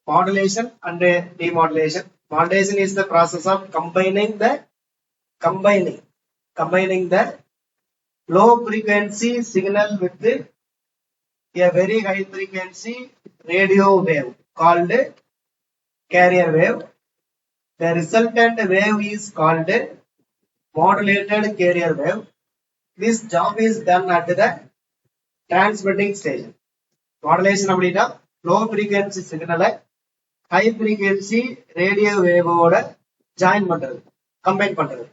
modulation and demodulation. Modulation is the process of combining the low frequency signal with a very high frequency radio wave called carrier wave. The resultant wave is called modulated carrier wave. This job is done at the transmitting station. Modulation அப்படினா low frequency signal high frequency radio wave ஓட join பண்றது, combine பண்றது.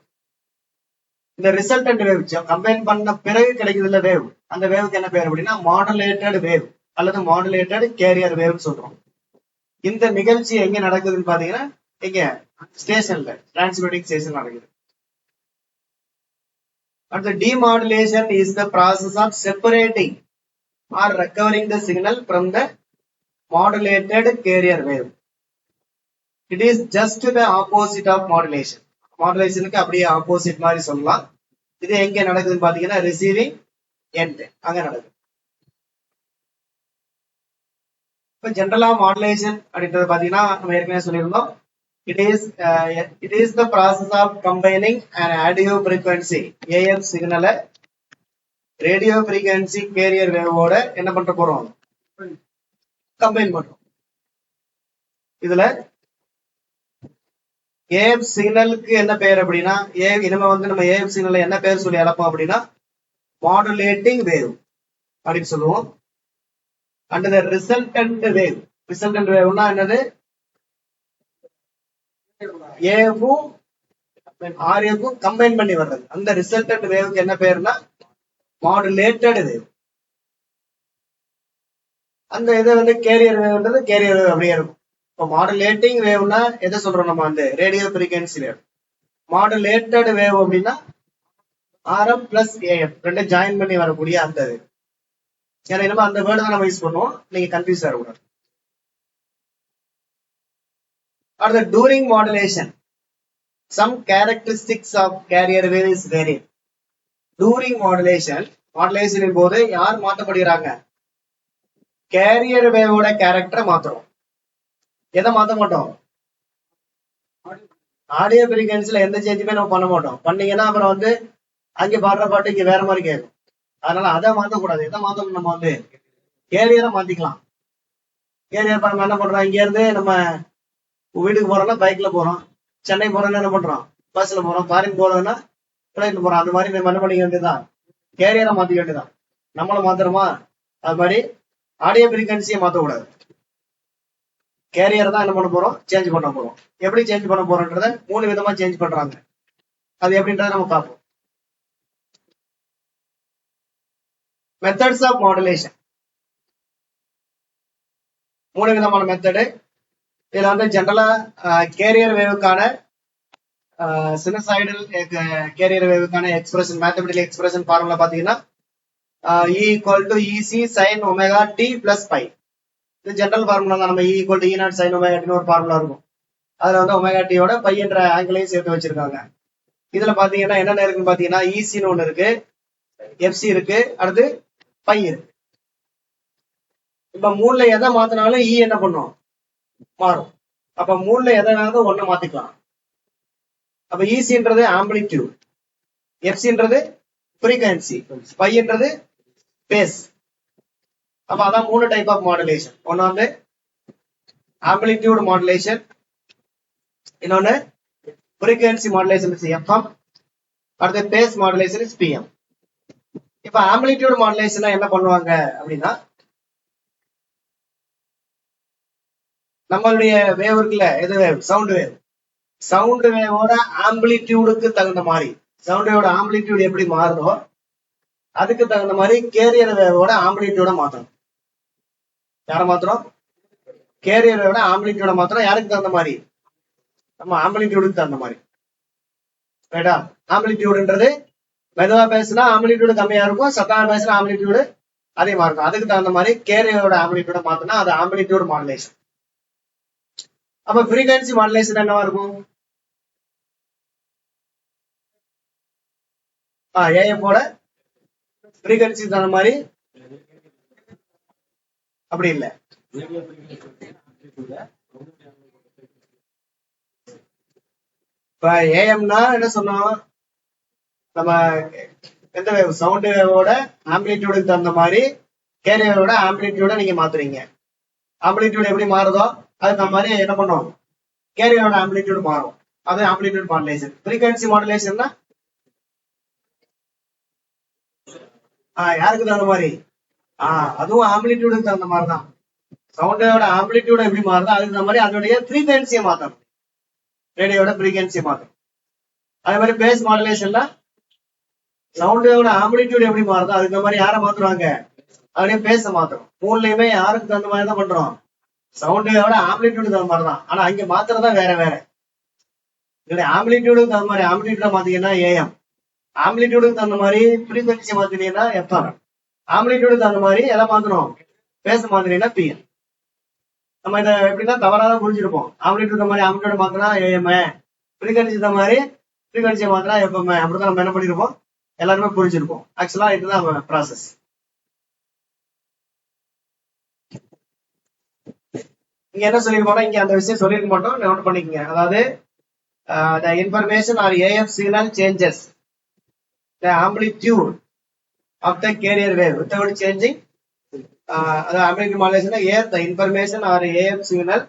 இந்த resultant wave combine பண்ண பிறகு கிடைக்குதுல wave, அந்த வேவுக்கு என்ன பேர் அப்படினா modulated wave அல்லது modulated carrier wave சொல்றோம். இந்த நிகழ்ச்சி எங்க நடக்குதுன்னு பாத்தீங்கன்னா இங்க ஸ்டேஷன்ல, transmitting station நடக்குது. And the demodulation is the process of separating or recovering the signal from the modulated carrier wave. It is just the opposite of modulation. Modulation க்கு அப்படியே opposite மாதிரி சொல்லலாம். இது எங்க நடக்குதுன்னு பாத்தீங்கன்னா receiving end அங்க நடக்குது. இப்ப ஜெனரலா மாடுலேஷன் அப்படின்றது பாத்தீங்கன்னா நம்ம ஏற்கனவே சொல்லியிருந்தோம். It is the process of combining an audio frequency AF signal radio frequency carrier wave ஓட என்ன பண்ற போறோம், கம்பைன் பண்றோம். இதுல AF சிக்னலுக்கு என்ன பெயர் அப்படின்னா, இனிமே நம்ம AF சிக்னல் என்ன பெயர் சொல்லி அழைப்போம் அப்படின்னா மாடுலேட்டிங் வேவ் அப்படின்னு சொல்லுவோம். அண்ட் the resultant வேவ்னா என்னது, ஏவும் ஆர்எஃப்பும் கம்பைன் பண்ணி வர்றது. அந்த ரிசல்டன்ட் வேவுக்கு என்ன பேருனா மாடுலேட்டட் வேவ். அந்த இது கேரியர் வேவ்ன்றது கேரியர் வேவ் அப்படியே இருக்கும். இப்போ மாடுலேட்டிங் வேவ்னா எதை சொல்றோம், நம்ம அந்த radio frequency wave. Modulated wave அப்படின்னா ஆர்எஃப் பிளஸ் ஏஎஃப் ரெண்டும் ஜாயின் பண்ணி வரக்கூடிய அந்த வேவ். ஏன்னா இனிமே அந்த வேர்டு தான் நம்ம யூஸ் பண்ணுவோம், நீங்க கன்ஃபியூஸ் ஆகக்கூடாது. அடுத்து during modulation some characteristics of carrier wave is varied. During modulation போது யார் மாற்றப்படுகிறாங்க, கேரியர் வேவோட கேரக்டரை மாத்துறோம். எதை மாத்த மாட்டோம், ஆடியோ ஃப்ரீக்வன்சில எந்த சேஞ்சுமே நம்ம பண்ண மாட்டோம். பண்ணீங்கன்னா அப்புறம் அங்க பாடுற பாட்டு இங்க வேற மாதிரி கேட்கும். அதனால அதை மாத்தக்கூடாது. எதை மாத்தணும், நம்ம கேரியரை மாத்திக்கலாம். கேரியர் நம்ம என்ன பண்றோம், இங்க இருந்து நம்ம வீட்டுக்கு போறோம்னா பைக்ல போறோம், சென்னை போறோம்னா என்ன பண்றோம் பஸ்ல போறோம், ஃபாரின் போறோம்னா பிளைட்ல போறோம். அந்த மாதிரி நம்ம என்ன பண்ணிக்க வேண்டியதுதான், கேரியரை மாத்திக்க வேண்டியதான். நம்மளும் மாத்திரமா அது மாதிரி ஆடியோ ஃப்ரீக்வன்சியை மாத்தக்கூடாது. கேரியர் தான் என்ன பண்ண போறோம், சேஞ்ச் பண்ண போறோம். எப்படி சேஞ்ச் பண்ண போறோம்ன்றத 3 விதமா சேஞ்ச் பண்றாங்க. அது எப்படின்றத நம்ம பார்ப்போம். மெத்தட்ஸ் ஆஃப் மாடுலேஷன், 3 விதமான மெத்தடு. இதுல ஜெனரலா கேரியர் வேவுக்கான சினசாய்டல் கேரியர் வேவுக்கான எக்ஸ்பிரஷன், மேத்தமெட்டிக்கல் எக்ஸ்பிரஷன் ஃபார்முலா பாத்தீங்கன்னா E = EC sin omega t plus pi. இது ஜெனரல் ஃபார்முலா தான். நம்ம E = E0 sin omega t ஒரு ஃபார்முலா இருக்கும். அதுல ஒமேகா டியோட பை என்ற ஆங்கிளையும் சேர்த்து வச்சிருக்காங்க. இதுல பாத்தீங்கன்னா என்னென்ன இருக்குன்னு பாத்தீங்கன்னா EC ஒண்ணு இருக்கு, FC இருக்கு, அடுத்து பை இருக்கு. இப்ப 3ல எதை மாத்தினாலும் E என்ன பண்ணும், மாறும். அப்ப 3ல எதாவது ஒண்ணு மாத்திக்கலாம். அப்ப ECன்றது ஆம்பிளிடியூட், FCன்றது ஃப்ரீக்வன்சி, பைன்றது பேஸ். அப்ப அதான் 3 டைப் ஆஃப் மாடுலேஷன். ஒன்னு ஆம்பிளிடியூட் மாடுலேஷன், இன்னொன்னு ஃப்ரீக்வன்சி மாடுலேஷன் FM, அடுத்து பேஸ் மாடுலேஷன் PM. இப்ப ஆம்பிளிடியூட் மாடுலேஷன் என்ன பண்ணுவாங்க அப்படின்னா, நம்மளுடைய வேவ் இருக்குல்ல, எது வேவ், சவுண்ட் வேவோட ஆம்பிளிடியூடுக்கு தகுந்த மாதிரி, சவுண்ட் வேவோட ஆம்பிளிடியூட் எப்படி மாறுதோ அதுக்கு தகுந்த மாதிரி கேரியர் வேவோட ஆம்பிளிடியூட மாத்தணும். யார மாத்திரம், கேரியர் வேவோட ஆம்பிளிடியூட மாத்திரம். யாருக்கு தகுந்த மாதிரி, நம்ம ஆம்பிளிடியூடுக்கு தகுந்த மாதிரி. ரைட்டா? ஆம்பிளிடியூடுன்றது மெதுவா பேசினா ஆம்பிளிடியூடு கம்மியா இருக்கும், சத்தமா பேசினா ஆம்பிளிடியூடு அதிகமா இருக்கும். அதுக்கு தகுந்த மாதிரி கேரியரோட ஆம்பிளிடியூட மாத்தினா அது ஆம்பிளிடியூட் மாடுலேஷன். அப்ப ஃப்ரீக்வன்சி மாடுலேஷன் என்னவா இருக்கும், AF ஓட ஃப்ரீக்வன்சி தகுந்த மாதிரி. அப்படி இல்ல, இப்ப ஏஎம்னா என்ன சொன்னோம், நம்ம எந்த வேவ், சவுண்ட் வேவோட ஆம்பிளிடியூடுக்கு தகுந்த மாதிரி கேரியரோட ஆம்பிளிடியூட நீங்க மாத்துறீங்க. ஆம்பிளிடியூட் எப்படி மாறுதோ அதுக்கு தகுந்த மாதிரி என்ன பண்ணும், கேரியரோட ஆம்பிளிடியூட் மாறும். அது ஆம்பிளிடியூட் மாடுலேஷன். ஃப்ரீக்வன்சி மாடுலேஷன்னா யாருக்கு தகுந்த மாதிரி, அதுவும் ஆம்பிளிடியூடுக்கு தகுந்த மாதிரி தான். சவுண்டோட ஆம்பிளிடியூட எப்படி மாறுதோ அதுக்கு தகுந்த மாதிரி அதோடைய ஃப்ரீக்வன்சியை மாத்தணும், ரேடியோட ஃப்ரீக்வன்சியை மாத்தணும். அதே மாதிரி பேஸ் மாடுலேஷன்ல சவுண்டோட ஆம்பிளிடியூட் எப்படி மாறுதோ அதுக்கு தகுந்த மாதிரி யாரை மாத்துறாங்க, அதோடைய பேஸ மாத்தணும். மூணுலயுமே யாருக்கு தகுந்த மாதிரி தான் பண்றோம், சவுண்டோட ஆம்பிளிடியூடு தகுந்த மாதிரி தான். ஆனா அங்க மாத்துறதா வேற வேற. இதோட ஆம்பிளிடியூடுக்கு தகுந்த மாதிரி ஆம்பிளிடியூட மாத்தீங்கன்னா ஏஎம், ஆம்பிளிடியூடுக்கு தகுந்த மாதிரி ஃப்ரீக்வன்சி மாத்தினீங்கன்னா எஃப்எம், ஆம்பிளிடியூடுக்கு தகுந்த மாதிரி எதை மாத்தணும், பேச மாத்தினீங்கன்னா பிஎம். நம்ம இதை எப்படின்னா தவறாதான் புரிஞ்சிருப்போம். ஆம்பிளிடியூட் தகுந்த மாதிரி ஆம்பிளிடியூட மாத்தினா ஏஎம், ஃப்ரீக்வன்சி தகுந்த மாதிரி ஃப்ரீக்வன்சியை மாத்தினா எஃப்எம், அப்படிதான் நம்ம என்ன பண்ணிருப்போம், எல்லாருமே புரிஞ்சிருப்போம். ஆக்சுவலா இதுதான் ப்ராசஸ். இங்க என்ன சொல்லிருக்கோம்னா, இங்க அந்த விஷயம் சொல்லிருக்க மாட்டோம், நோட் பண்ணிக்கங்க. அதாவது the information or AF signal changes the amplitude of the carrier wave without changing the amplitude modulation. Here the information or AF signal,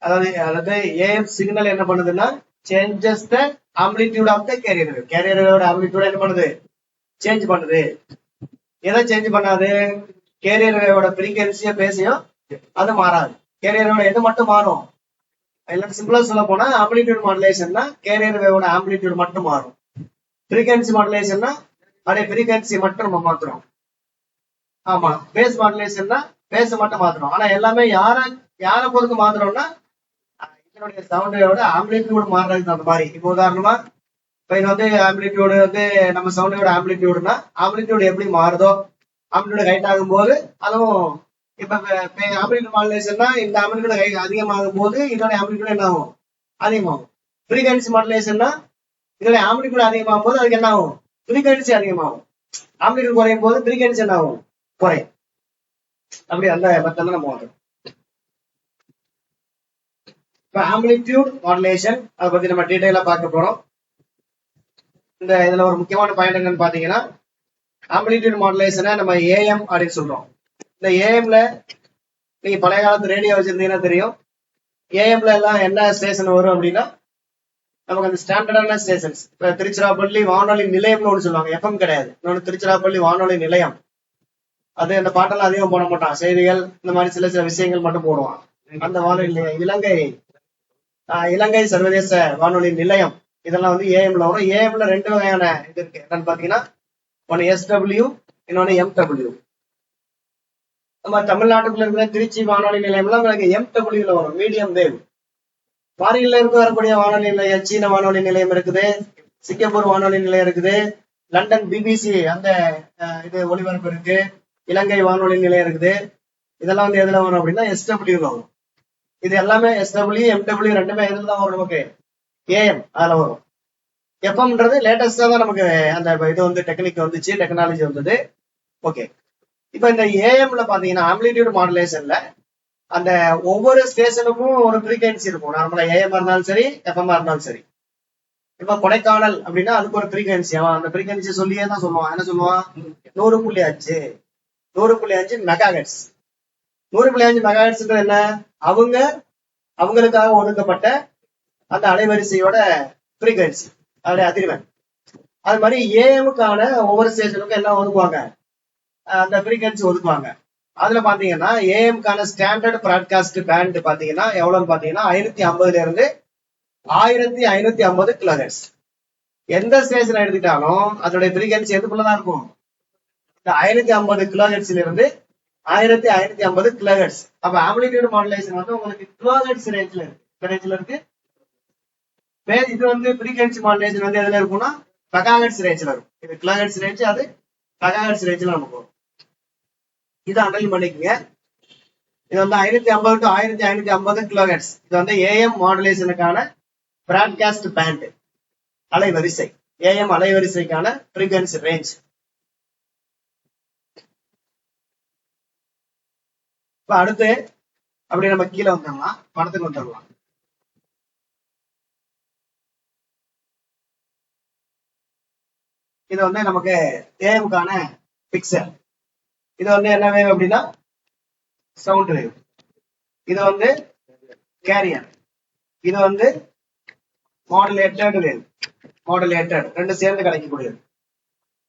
அதாவது AF signal என்ன பண்ணுதுன்னா changes the amplitude of the carrier wave. carrier wave amplitude என்ன பண்ணுது, change பண்ணுது. எதை change பண்ணாது, carrier வேவோட ஃப்ரீக்வன்சியை பேசியும் அது மாறாது. கேரியரோட எது மட்டும் மாறும், இல்ல சிம்பிளா சொல்ல போனா ஆம்பிளிடியூட் மாடுலேஷன்னா கேரியர் வேவோட ஆம்பிளிடியூட் மட்டும் மாறும். ஃப்ரீக்வன்சி மாடுலேஷன்னா அதே ஃப்ரீக்வன்சி மட்டும் நம்ம மாத்துறோம். ஆமா, பேஸ் மாடுலேஷன்னா பேஸ் மட்டும் மாத்துறோம். ஆனா எல்லாமே யாரை பொறுத்து மாத்துறோம்னா இதனுடைய சவுண்ட் வேவோட ஆம்பிளிடியூட் மாறுறதுக்கு அந்த மாதிரி. இப்போ உதாரணமா இப்ப இது வந்து ஆம்பிளிடியூடு வந்து நம்ம சவுண்டோட ஆம்பிளிடியூடுனா ஆம்பிளிடியூட் எப்படி மாறுதோ, ஆம்பிளிடியூட் ஹைட் ஆகும் போது அதுவும், இப்ப ஆம்பிளிடியூட் மாடுலேஷன்னா இந்த ஆம்பிளிடியூட் ஹைட் அதிகமாகும் போது இதோட ஆம்பிளிடியூட் என்ன ஆகும், அதிகமாகும். ஃப்ரீக்வன்சி மாடுலேஷன்னா இதோட ஆம்பிளிடியூட் அதிகமாகும் போது அதுக்கு என்ன ஆகும், ஃப்ரீக்வன்சி அதிகமாகும். ஆம்பிளிடியூட் குறையும் போது ஃப்ரீக்வன்சி என்ன ஆகும், குறையும். அப்படி அந்த மெத்தட்ல நம்ம வாங்க. இப்ப ஆம்பிளிடியூட் மாடுலேஷன் அதை பத்தி நம்ம டீடைலா பார்க்க போறோம். இந்த இதுல ஒரு முக்கியமான பாயிண்ட் என்னன்னு பாத்தீங்கன்னா, ஆம்பிளிடியூட் மாடுலேஷனை நம்ம ஏஎம் அப்படின்னு சொல்றோம். இந்த ஏஎம்ல நீங்க பழைய காலத்து ரேடியோ வச்சிருந்தீங்கன்னா தெரியும், ஏஎம்ல எல்லாம் என்ன ஸ்டேஷன் வரும் அப்படின்னா நமக்கு அந்த ஸ்டாண்டர்டான ஸ்டேஷன்ஸ். இப்ப திருச்சிராப்பள்ளி வானொலி நிலையம்னு ஒன்று சொல்லுவாங்க, எஃப்எம் கிடையாது, இன்னொன்று திருச்சிராப்பள்ளி வானொலி நிலையம். அது அந்த பாட்டெல்லாம் அதிகம் போட மாட்டான், செய்திகள் இந்த மாதிரி சில சில விஷயங்கள் மட்டும் போடுவான். அந்த வானொலி நிலையம் இலங்கை சர்வதேச வானொலி நிலையம், இதெல்லாம் வந்து ஏஎம்ல வரும். ஏஎம்ல ரெண்டு வகையான இது இருக்கு. என்னன்னு பாத்தீங்கன்னா, ஒன்னு எஸ்டபிள்யூ, இன்னொன்னு எம்டபிள்யூ. நம்ம தமிழ்நாட்டுக்குள்ள இருக்கிற திருச்சி வானொலி நிலையம்லாம் உங்களுக்கு எம்டபிள்யூல வரும், மீடியம் வேவ். ஃபாரின்ல இருந்து வரக்கூடிய வானொலி நிலையம், சீன வானொலி நிலையம் இருக்குது, சிங்கப்பூர் வானொலி நிலையம் இருக்குது, லண்டன் பிபிசி அந்த இது ஒளிபரப்பு இருக்கு, இலங்கை வானொலி நிலையம் இருக்குது. இதெல்லாம் வந்து எதுல வரும் அப்படின்னா எஸ்டபிள்யூல வரும். இது எல்லாமே எஸ்டபிள்யூ எம்டபிள்யூ ரெண்டுமே எதுல தான் வரும், நமக்கு ஏஎம் அதுல வரும். எஃப்எம்ன்றது லேட்டஸ்டா தான் நமக்கு அந்த இது வந்து டெக்னிக் வந்துச்சு, டெக்னாலஜி வந்தது. ஓகே, இப்ப இந்த ஏஎம்ல பாத்தீங்கன்னா ஆம்பிளிடியூட் மாடுலேஷன்ல அந்த ஒவ்வொரு ஸ்டேஷனுக்கும் ஒரு ஃப்ரீக்வன்சி இருக்கும். நார்மலா ஏஎம் இருந்தாலும் சரி, எஃப்எம் இருந்தாலும் சரி. இப்ப கொடைக்கானல் அப்படின்னா அதுக்கு ஒரு ஃப்ரீக்வன்சி, அவன் அந்த ஃப்ரீக்வன்சி சொல்லியே தான் சொல்லுவான். என்ன சொல்லுவான், 100.5 100.5 மெகாஹெர்ட்ஸ். 100.5 மெகாஹெர்ட்ஸ் என்ன, அவங்களுக்காக ஒதுக்கப்பட்ட அந்த அலைவரிசையோட ஃப்ரீக்வன்சி, அதோட அதிர்வெண். அது மாதிரி ஏஎம்கான ஒவ்வொரு ஸ்டேஷனுக்கும் எல்லாம் ஒதுக்குவாங்க, அந்த ஃப்ரீக்வன்சி ஒதுக்குவாங்க. அதுல பாத்தீங்கன்னா ஏஎம்கான ஸ்டாண்டர்ட் பிராட்காஸ்ட் பேண்ட் பாத்தீங்கன்னா எவ்வளவுன்னு பாத்தீங்கன்னா 550 இருந்து 1550 கிலோஹெர்ட்ஸ். எந்த ஸ்டேஷன் எடுத்துட்டாலும் அதோட ஃப்ரீக்வன்சி எதுக்குள்ளதான் இருக்கும், இந்த 550 கிலோஹெர்ட்ஸ்ல இருந்து 1550 கிலோஹெர்ட்ஸ். அப்ப ஆம்பிளிடியூட் மாடுலேஷன் வந்து உங்களுக்கு கிலோஹெர்ட்ஸ் ரேஞ்ச்ல இருக்கு. இது வந்து ஃப்ரீக்வன்சி மாடுலேஷன் வந்து எதுல இருக்கும்னா மெகாஹெர்ட்ஸ் ரேஞ்ச்ல இருக்கும். இது கிலோஹெர்ட்ஸ் ரேஞ்ச், அது மெகாஹெர்ட்ஸ் ரேஞ்ச்ல நமக்கு வரும். இதை அண்டர்லைன் பண்ணிக்கங்க. இது வந்து 550 to 1550 கிலோஹெர்ட்ஸ். இது வந்து ஏஎம் மாடுலேஷனுக்கான பிராட்காஸ்ட் பேண்ட், அலைவரிசை, ஏஎம் அலைவரிசைக்கான ஃப்ரீக்வன்சி ரேஞ்ச். இப்ப அடுத்து அப்படி நம்ம கீழே வந்துடலாம், படத்துக்கு வந்துடலாம். இது வந்து நமக்கு ஏவுக்கான பிக்சர். இது வந்து என்ன வேவ் அப்படின்னா சவுண்ட் வேவ். இது வந்து கேரியர். இது வந்து மாடுலேட்டட் வேவ். மாடுலேட்டட் ரெண்டு சேர்ந்து கிடைக்கக்கூடியது.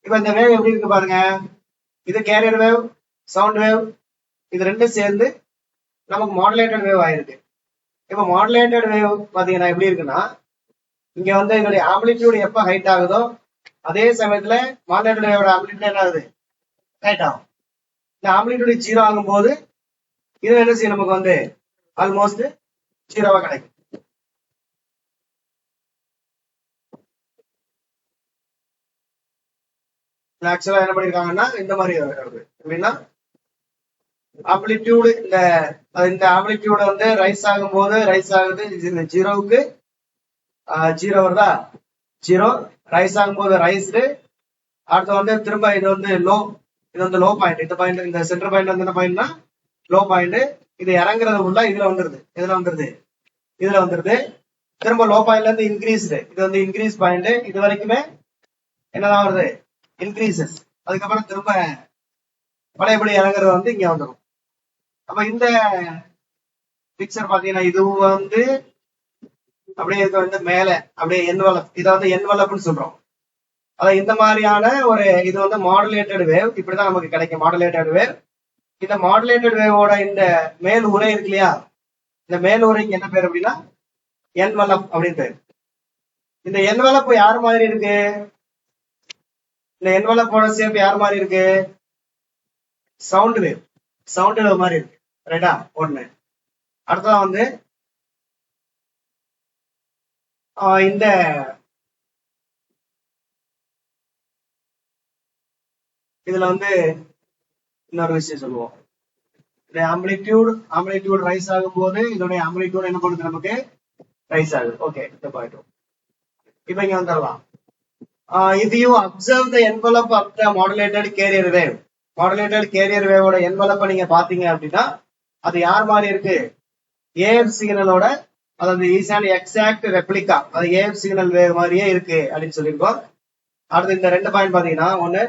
இப்ப இந்த வேவ் எப்படி இருக்கு பாருங்க. இது கேரியர் வேவ், சவுண்ட் வேவ், இது ரெண்டும் சேர்ந்து நமக்கு மாடுலேட்டட் வேவ் ஆயிருக்கு. இப்ப மாடுலேட்டட் வேவ் பாத்தீங்கன்னா எப்படி இருக்குன்னா, இங்க வந்து இதோடைய ஆம்பிளிடியூட் எப்ப ஹைட் ஆகுதோ அதே சமயத்துல மாடுலேட்டட் வேவோட ஆம்பிளிடியூட் என்ன ஆகுது, ஹைட் ஆகும். இந்த ஆம்பிளிடியூட் 0 ஆகும் போது இது என்ன செய்யும், நமக்கு வந்து ஆல்மோஸ்ட் 0வா கிடைக்கும். ஆக்சுவலா என்ன பண்ணிருக்காங்கன்னா இந்த மாதிரி வருது எப்படின்னா, ஆம்பிளிடியூட் இந்த ஆம்பிளிடியூட வந்து ரைஸ் ஆகும் போது ரைஸ் ஆகுது 0வுக்கு 0 வருதா, 0 ரைஸ் ஆகும் போது ரைஸ்டு. அடுத்து வந்து திரும்ப இது வந்து லோ, இது வந்து லோ பாயிண்ட். இந்த பாயிண்ட், இந்த சென்டர் பாயிண்ட் வந்து என்ன பாயிண்ட்னா லோ பாயிண்ட். இது இறங்குறது உள்ள இதுல வந்துருது, இதுல வந்துருது. திரும்ப லோ பாயிண்ட்ல இருந்து இன்க்ரீஸ்டு, இது வந்து இன்க்ரீஸ் பாயிண்ட். இது வரைக்குமே என்னதான் வருது, இன்க்ரீசஸ். அதுக்கப்புறம் திரும்ப பழையபடி இறங்குறது வந்து இங்க வந்துடும். அப்ப இந்த பிக்சர் பாத்தீங்கன்னா இது வந்து அப்படியே இது வந்து மேல அப்படியே என்வலப், இதை வந்து என்வலப்னு சொல்றோம். அதான் இந்த மாதிரியான ஒரு இது வந்து மாடுலேட்டட் வேவ். இப்படிதான் நமக்கு கிடைக்கும் மாடுலேட்டட் வேவ். இந்த மாடுலேட்டட் வேவோட இந்த மேல் உரை இருக்கு இல்லையா, இந்த மேல் உரைக்கு என்ன பேர் அப்படின்னா என்வலப் அப்படின்னு பேர். இந்த என்வலப் யார் மாதிரி இருக்கு, இந்த என்வலப்போட ஷேப் யார் மாதிரி இருக்கு, சவுண்ட் வேவ். சவுண்ட் வேவ் மாதிரி இருக்கு, ரைட்டா? ஒண்ணு. அடுத்ததான் வந்து இந்த இதுல வந்து இன்னொரு விஷயம் சொல்லுவோம். இந்த ஆம்பிளிடியூட் ரைஸ் ஆகும் போது இதோடைய ஆம்பிளிடியூட் என்ன பண்ணுது, நமக்கு ரைஸ் ஆகுது. ஓகே, இந்த பாயிண்ட். இப்ப இங்க வந்துடலாம். if you observe the envelope of the modulated carrier wave, modulated carrier wave ஓட envelope நீங்க பாத்தீங்க அப்படின்னா அது யார் மாதிரி இருக்கு, AF சிக்னலோட, அதாவது is an exact replica, அது AF சிக்னல் வேவ் மாதிரியே இருக்கு அப்படின்னு சொல்லியிருக்கோம். அடுத்து இந்த ரெண்டு பாயிண்ட் பாத்தீங்கன்னா, ஒன்னு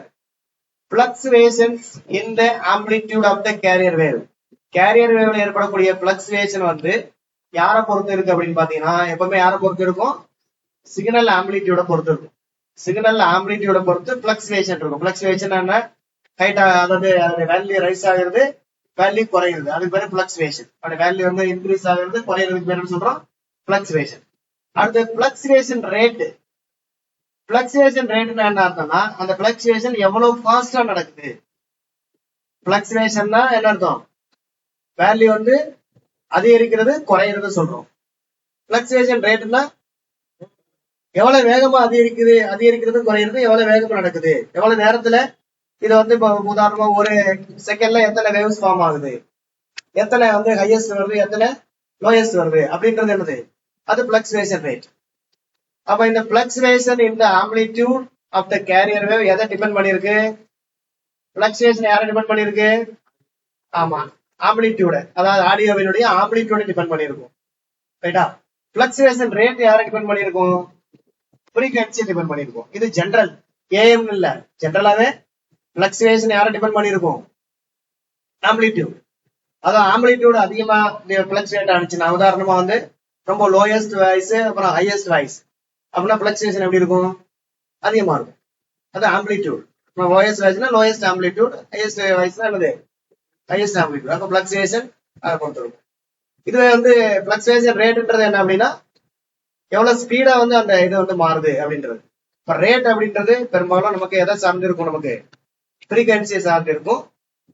fluctuations in the amplitude of the carrier wave. Carrier வேவ்ல ஏற்படக்கூடிய fluctuation வந்து யாரை பொறுத்து இருக்கு அப்படின்னு பாத்தீங்கன்னா, எப்பவுமே யாரை பொறுத்து இருக்கும், சிக்னல் ஆம்பிளிடியூட பொறுத்து இருக்கும். சிக்னல் ஆம்பிளிடியூட பொறுத்து fluctuation இருக்கும். fluctuation என்ன, ஹைட், அதாவது வேல்யூ ரைஸ் ஆகுறது, வேல்யூ குறையுது, அதுக்கு பேரு fluctuation. அப்படி வேல்யூ வந்து இன்க்ரீஸ் ஆகுறது, குறையிறதுக்கு பேர் சொல்றோம் fluctuation. அடுத்து fluctuation rate. fluctuation rate என்ன அர்த்தம்னா, அந்த fluctuation எவ்வளவு ஃபாஸ்டா நடக்குது. fluctuationனா என்ன அர்த்தம், வேல்யூ வந்து அதிகரிக்கிறது குறையிறது சொல்றோம். fluctuation rateனா எவ்வளவு வேகமா அதிகரிக்கிறது குறையிறது, எவ்வளவு வேகமா நடக்குது, எவ்வளவு நேரத்துல. இது வந்து இப்போ உதாரணமா ஒரு செகண்ட்ல எத்தனை வேவ்ஸ் ஃபார்ம் ஆகுது, எத்தனை வந்து ஹையஸ்ட் வருது, எத்தனை லோயஸ்ட் வருது அப்படின்றது என்னது, அது fluctuation rate. அப்ப இந்த fluctuation in the amplitude of the carrier wave எதை டிபெண்ட் பண்ணிருக்கு, fluctuation யாரை டிபெண்ட் பண்ணிருக்கு, ஆமா ஆம்பிளிடியூட, அதாவது ஆடியோவினுடைய ஆம்பிளிடியூட டிபெண்ட் பண்ணிருக்கும், ரைட்டா? fluctuation rate யாரை டிபெண்ட் பண்ணிருக்கும், frequency டிபெண்ட் பண்ணிருக்கும். இது ஜெனரல், AM இல்ல, ஜெனரலாவே fluctuation யாரை டிபெண்ட் பண்ணிருக்கும், ஆம்பிளிடியூட். அதான் ஆம்பிளிடியூட் அதிகமா fluctuate ஆனிச்சுன்னா, உதாரணமா வந்து ரொம்ப லோயஸ்ட் வாய்ஸ் அப்புறம் ஹையஸ்ட் வாய்ஸ் அப்படின்னா fluctuation எப்படி இருக்கும், அதிகமா இருக்கும். அது ஆம்பிளிடியூட். லோயஸ்ட் வாய்ஸ்னா லோயஸ்ட் ஆம்பிளிடியூட், ஹையஸ்ட் வாய்ஸ்னா என்னது, ஹையஸ்ட் ஆம்பிளிடியூட். அப்ப fluctuation அதை பொறுத்து இருக்கும். இதுவே வந்து fluctuation ரேட்ன்றது என்ன அப்படின்னா, எவ்வளவு ஸ்பீடா வந்து அந்த இது வந்து மாறுது அப்படின்றது. இப்ப ரேட் அப்படின்றது பெரும்பாலும் நமக்கு எதை சார்ந்து இருக்கும், நமக்கு ஃப்ரீக்வன்சியை சார்ந்து இருக்கும்.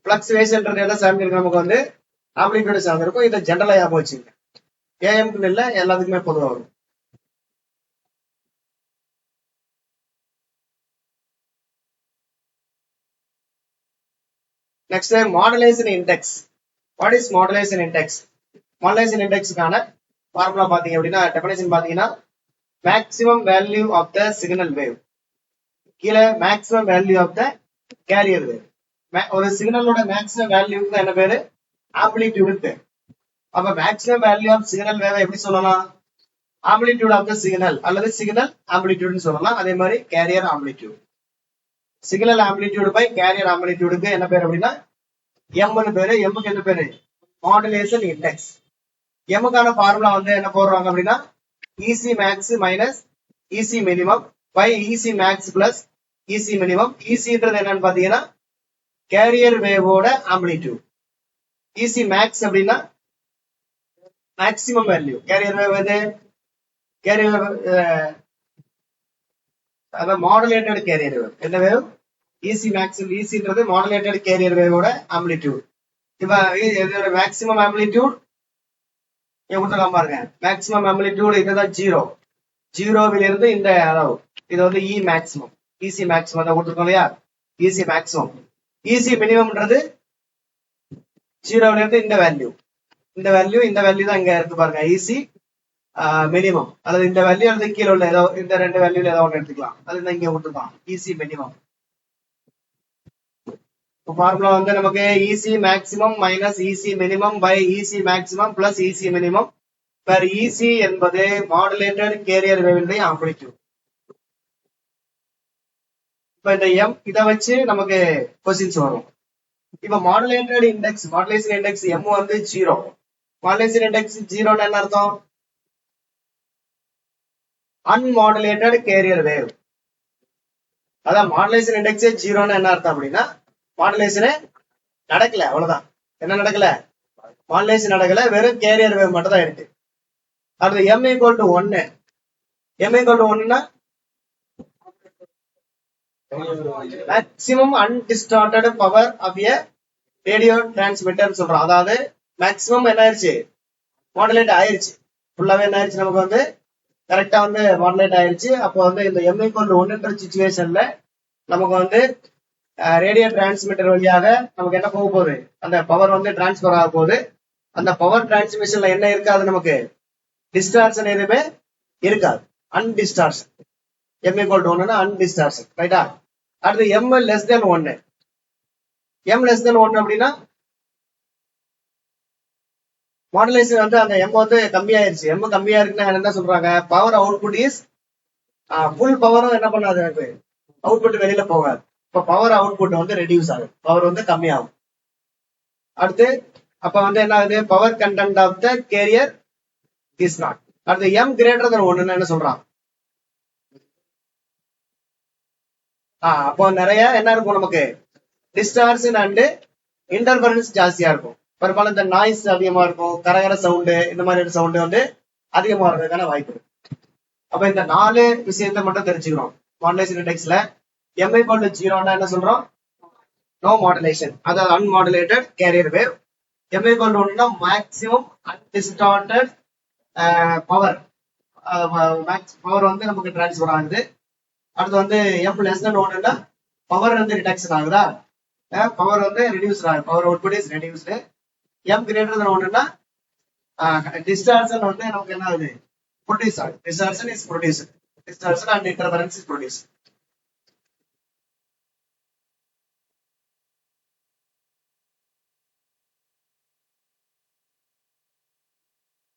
fluctuationன்றது எதை சார்ந்து இருக்கும், நமக்கு வந்து ஆம்பிளிடியூட சார்ந்து இருக்கும். இதை ஜெனரலா ஞாபகம் வச்சுங்க, ஏஎம்க்கு இல்ல எல்லாத்துக்குமே பொதுவாக வரும். Next modulation index. What is modulation index? Modulation இண்டெக்ஸ்க்கான ஃபார்முலா பாத்தீங்க அப்படின்னா, டெஃபினிஷன் பாத்தீங்கன்னா, maximum value of the signal wave, கீழே maximum value of the carrier wave. ஒரு சிக்னலோட மேக்ஸிமம் வேல்யூக்கு என்ன பேரு, ஆம்பிளிடியூட் பேர். அப்ப maximum value of signal wave எப்படி சொல்லலாம், ஆம்பிளிடியூட் ஆஃப் த சிக்னல் அல்லது சிக்னல் ஆம்பிளிடியூட்னு சொல்லலாம். அதே மாதிரி carrier amplitude. Signal amplitude by carrier ஆம்பிளிடியூடுக்கு என்ன பேர் அப்படின்னா எம்னு பேரு. எம்முக்கு என்ன பேரு? Modulation index. எம்முக்கான ஃபார்முலா வந்து என்ன போடுறாங்க அப்படின்னா Ec max minus EC minimum by Ec max plus EC minimum. இசின்றது என்னன்னு பாத்தீங்கன்னா கேரியர் வேவோட ஆம்பிளிடியூட். இசி மேக்ஸ் அப்படின்னா மேக்சிமம் வேல்யூ. கேரியர் வேவ் எது? கேரியர் அதான் மாடுலேட்டட் கேரியர் வேவ். என்ன வேவ்? Ec max. இசின்றது மாடுலேட்டட் கேரியர் வேவோட ஆம்பிளிடியூட். இப்ப இதோட மேக்சிமம் ஆம்பிளிடியூட் கொடுத்துருக்காம பாருங்க. மேக்சிமம் ஆம்பிளிடியூட் இதுதான் 0. 0வில் இருந்து இந்த அளவு இது வந்து இ மேக்சிமம். இசி மேக்சிமம் தான் கொடுத்துருக்கோம் இல்லையா? EC maximum. இசி மினிமம்ன்றது 0ல இருந்து இந்த வேல்யூ. இந்த வேல்யூ தான் இங்க இருக்கு பாருங்க. இசி மினிமம் அல்லது இந்த வேல்யூ அல்லது கீழே உள்ள ஏதோ இந்த ரெண்டு வேல்யூல ஏதோ ஒன்று எடுத்துக்கலாம். அதுதான் இங்க கொடுத்துருக்கோம் இசி மினிமம். ஃபார்முலா வந்து நமக்கு EC maximum minus EC minimum by EC maximum plus EC minimum per EC என்பது மாடுலேட்டட் கேரியர் வேவினுடைய ஆம்பிளிடியூட். இப்ப இந்த எம் இதை வச்சு நமக்கு கொஸ்டின்ஸ் வரும். இப்ப modulated index modulation index M வந்து 0. மாடுலேஷன் இண்டெக்ஸ் 0ன்னு என்ன அர்த்தம்? Unmodulated carrier wave. அதான் மாடுலேஷன் இண்டெக்ஸே 0ன்னு என்ன அர்த்தம் அப்படின்னா மாடுலேஷனே நடக்கல, அவ்வளவுதான். என்ன நடக்கல? மாடுலேஷன் நடக்கல, வெறும் கேரியர் வேவ் மட்டும் தான் இருக்கு. அடுத்து m equal to 1. M equal to 1ன்னா maximum undistorted power of a radio transmitter சொல்றோம். அதாவது மேக்சிமம் என்ன ஆயிருச்சு? மாடுலேட் ஆயிருச்சு. ஃபுல்லாவே என்ன ஆயிருச்சு? நமக்கு வந்து கரெக்டா வந்து மாடுலேட் ஆயிருச்சு. அப்போ வந்து இந்த எம் ஈக்குவல் டு 1ன்ற சிச்சுவேஷன்ல நமக்கு வந்து ரேடியோ டிரான்ஸ்மிட்டர் வழியாக நமக்கு என்ன போக போகுது? அந்த பவர் வந்து டிரான்ஸ்பர் ஆக போகுது. அந்த பவர் டிரான்ஸ்மிஷன்ல என்ன இருக்காது? நமக்கு டிஸ்டார்ஷன் எதுவுமே இருக்காது. அன்டிஸ்டார்ஷன். எம் ஈக்குவல் டு 1ன்னா அன்டிஸ்டார்ஷன். ரைட்டா? அடுத்து m less than 1. M less than 1 அப்படின்னா மாடுலேஷன் வந்து அந்த எம் வந்து கம்மியாயிருச்சு. எம் கம்மியா இருக்குன்னா என்ன சொல்றாங்க? பவர் அவுட்புட் இஸ் ஃபுல் பவரும் என்ன பண்ணாது? அவுட்புட் வெளியில போகாது. இப்ப பவர் அவுட்புட் வந்து ரெடியூஸ் ஆகும், பவர் வந்து கம்மியாகும். அடுத்து அப்ப வந்து என்ன ஆகுது? Power content of the carrier is not. அடுத்து எம் கிரேட்டர் தென் 1 என்ன சொல்றான்? அப்போ நிறைய என்ன இருக்கும்? நமக்கு டிஸ்டார்ஷன் அண்ட் இன்டர்ஃபரன்ஸ் ஜாஸ்தியா இருக்கும். பெரும்பாலும் இந்த நாய்ஸ் அதிகமா இருக்கும், கரகர சவுண்டு, இந்த மாதிரி சவுண்டு வந்து அதிகமா இருக்கிறதுக்கான வாய்ப்பு இருக்கு. அப்ப இந்த 4 விஷயத்த மட்டும் தெரிஞ்சுக்கிறோம். மாடுலேஷன் இண்டெக்ஸ்ல எம் ஈக்குவல் டு 0ன்னா என்ன சொல்றோம்? நோ மாடுலேஷன், அதாவது unmodulated carrier wave. M equal to 1ன்னா மேக்சிமம் அன்டிஸ்டார்டட் பவர். பவர் வந்து நமக்கு டிரான்ஸ்பர் ஆகுது. அடுத்து வந்து எம் லெஸ் தென் 1ன்னா பவர் வந்து ரிடக்ஷன் ஆகுதா? பவர் வந்து ரெடியூஸ் ஆகுது, power output is reduced. M greater than 1ன்னா டிஸ்டார்ஷன் வந்து நமக்கு என்ன ஆகுது? ப்ரொடியூஸ் ஆகுது. Distortion is produced. Distortion and interference is produced.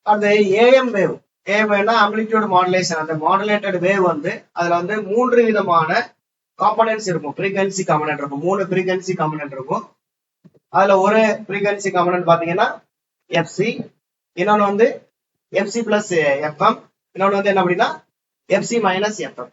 அந்த ஏஎம் வேவ். ஏஎம் வேவ்னா ஆம்பிளிட்யூட் மாடுலேஷன். அந்த மாடுலேட்டட் வேவ் வந்து அதுல வந்து 3 விதமான காம்பனன்ட்ஸ் இருக்கும். ஃப்ரீக்வன்சி காம்பனன்ட் இருக்கும். 3 ஃப்ரீக்வன்சி காம்பனன்ட் இருக்கும். அதுல ஒரு ஃப்ரீக்வன்சி காம்பனன்ட் பாத்தீங்கன்னா எஃப்சி, இன்னொன்னு வந்து எஃப்சி பிளஸ் எஃப்எம், இன்னொன்னு வந்து என்ன அப்படின்னா எஃப்சி மைனஸ் எஃப்எம்.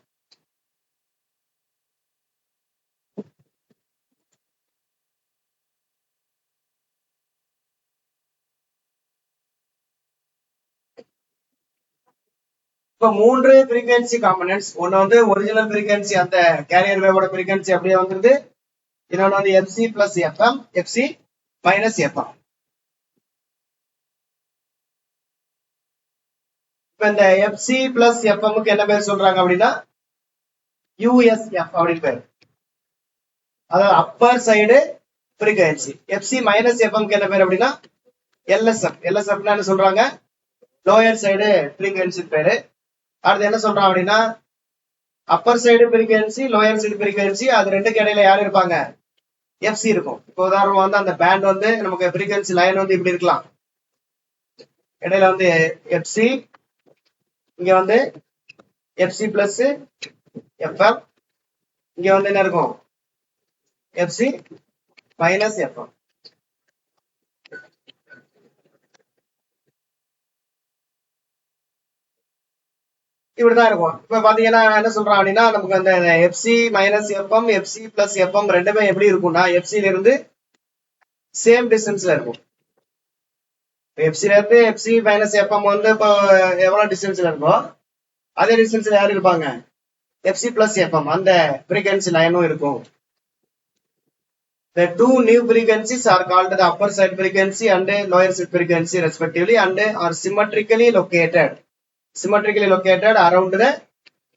இப்ப 3 ஃப்ரீக்வன்சி காம்பனன்ட்ஸ். ஒன்னு வந்து ஒரிஜினல் ஃப்ரீக்வன்சி, அந்த கேரியர் வேவோட ஃப்ரீக்வன்சி அப்படியே வந்துருது. இன்னொன்னு வந்து FC plus FM, FC minus FM. இப்ப இந்த எஃப்சி பிளஸ் எஃப்எம்க்கு என்ன பேர் சொல்றாங்க அப்படின்னா யூஎஸ்எஃப் அப்படின்னு பேர். அதாவது upper side frequency. Fc minus எஃப்எம்க்கு என்ன பேர் அப்படின்னா எல்எஸ்எஃப். எல்எஸ்எஃப்னா என்ன சொல்றாங்க? லோயர் சைடு ஃப்ரீக்வன்சி பேரு. அடுத்து என்ன சொல்றான் அப்படின்னா Appar side frequency, lower side frequency, அது ரெண்டுக்கு இடையில யாரு இருப்பாங்க? எஃப்சி இருக்கும். இப்போ உதாரணம் வந்து அந்த பேண்ட் வந்து நமக்கு ஃப்ரீக்வன்சி லைன் வந்து இப்படி இருக்கலாம். இடையில வந்து எஃப்சி, இங்க வந்து எஃப்சி பிளஸ் எஃப்எம், இங்க வந்து என்ன இருக்கும்? FC minus FM. இப்படிதான் இருக்கும். இப்ப பாத்தீங்கன்னா என்ன சொல்றான் அப்படின்னா, நமக்கு அந்த FC minus FM, FC plus FM ரெண்டுமே எப்படி இருக்கும்னா, எஃப்சில இருந்து சேம் டிஸ்டன்ஸ்ல இருக்கும். எஃப்சில இருந்து எஃப்சி மைனஸ் எஃப்எம் வந்து இப்போ எவ்வளவு டிஸ்டன்ஸ்ல இருக்கும், அதே டிஸ்டன்ஸ்ல யாரு இருப்பாங்க, எஃப்சி பிளஸ் எஃப்எம் அந்த ஃப்ரீக்வன்சி லைனும் இருக்கும். The two new frequencies are called the upper side frequency and lower side frequency respectively and are symmetrically located around the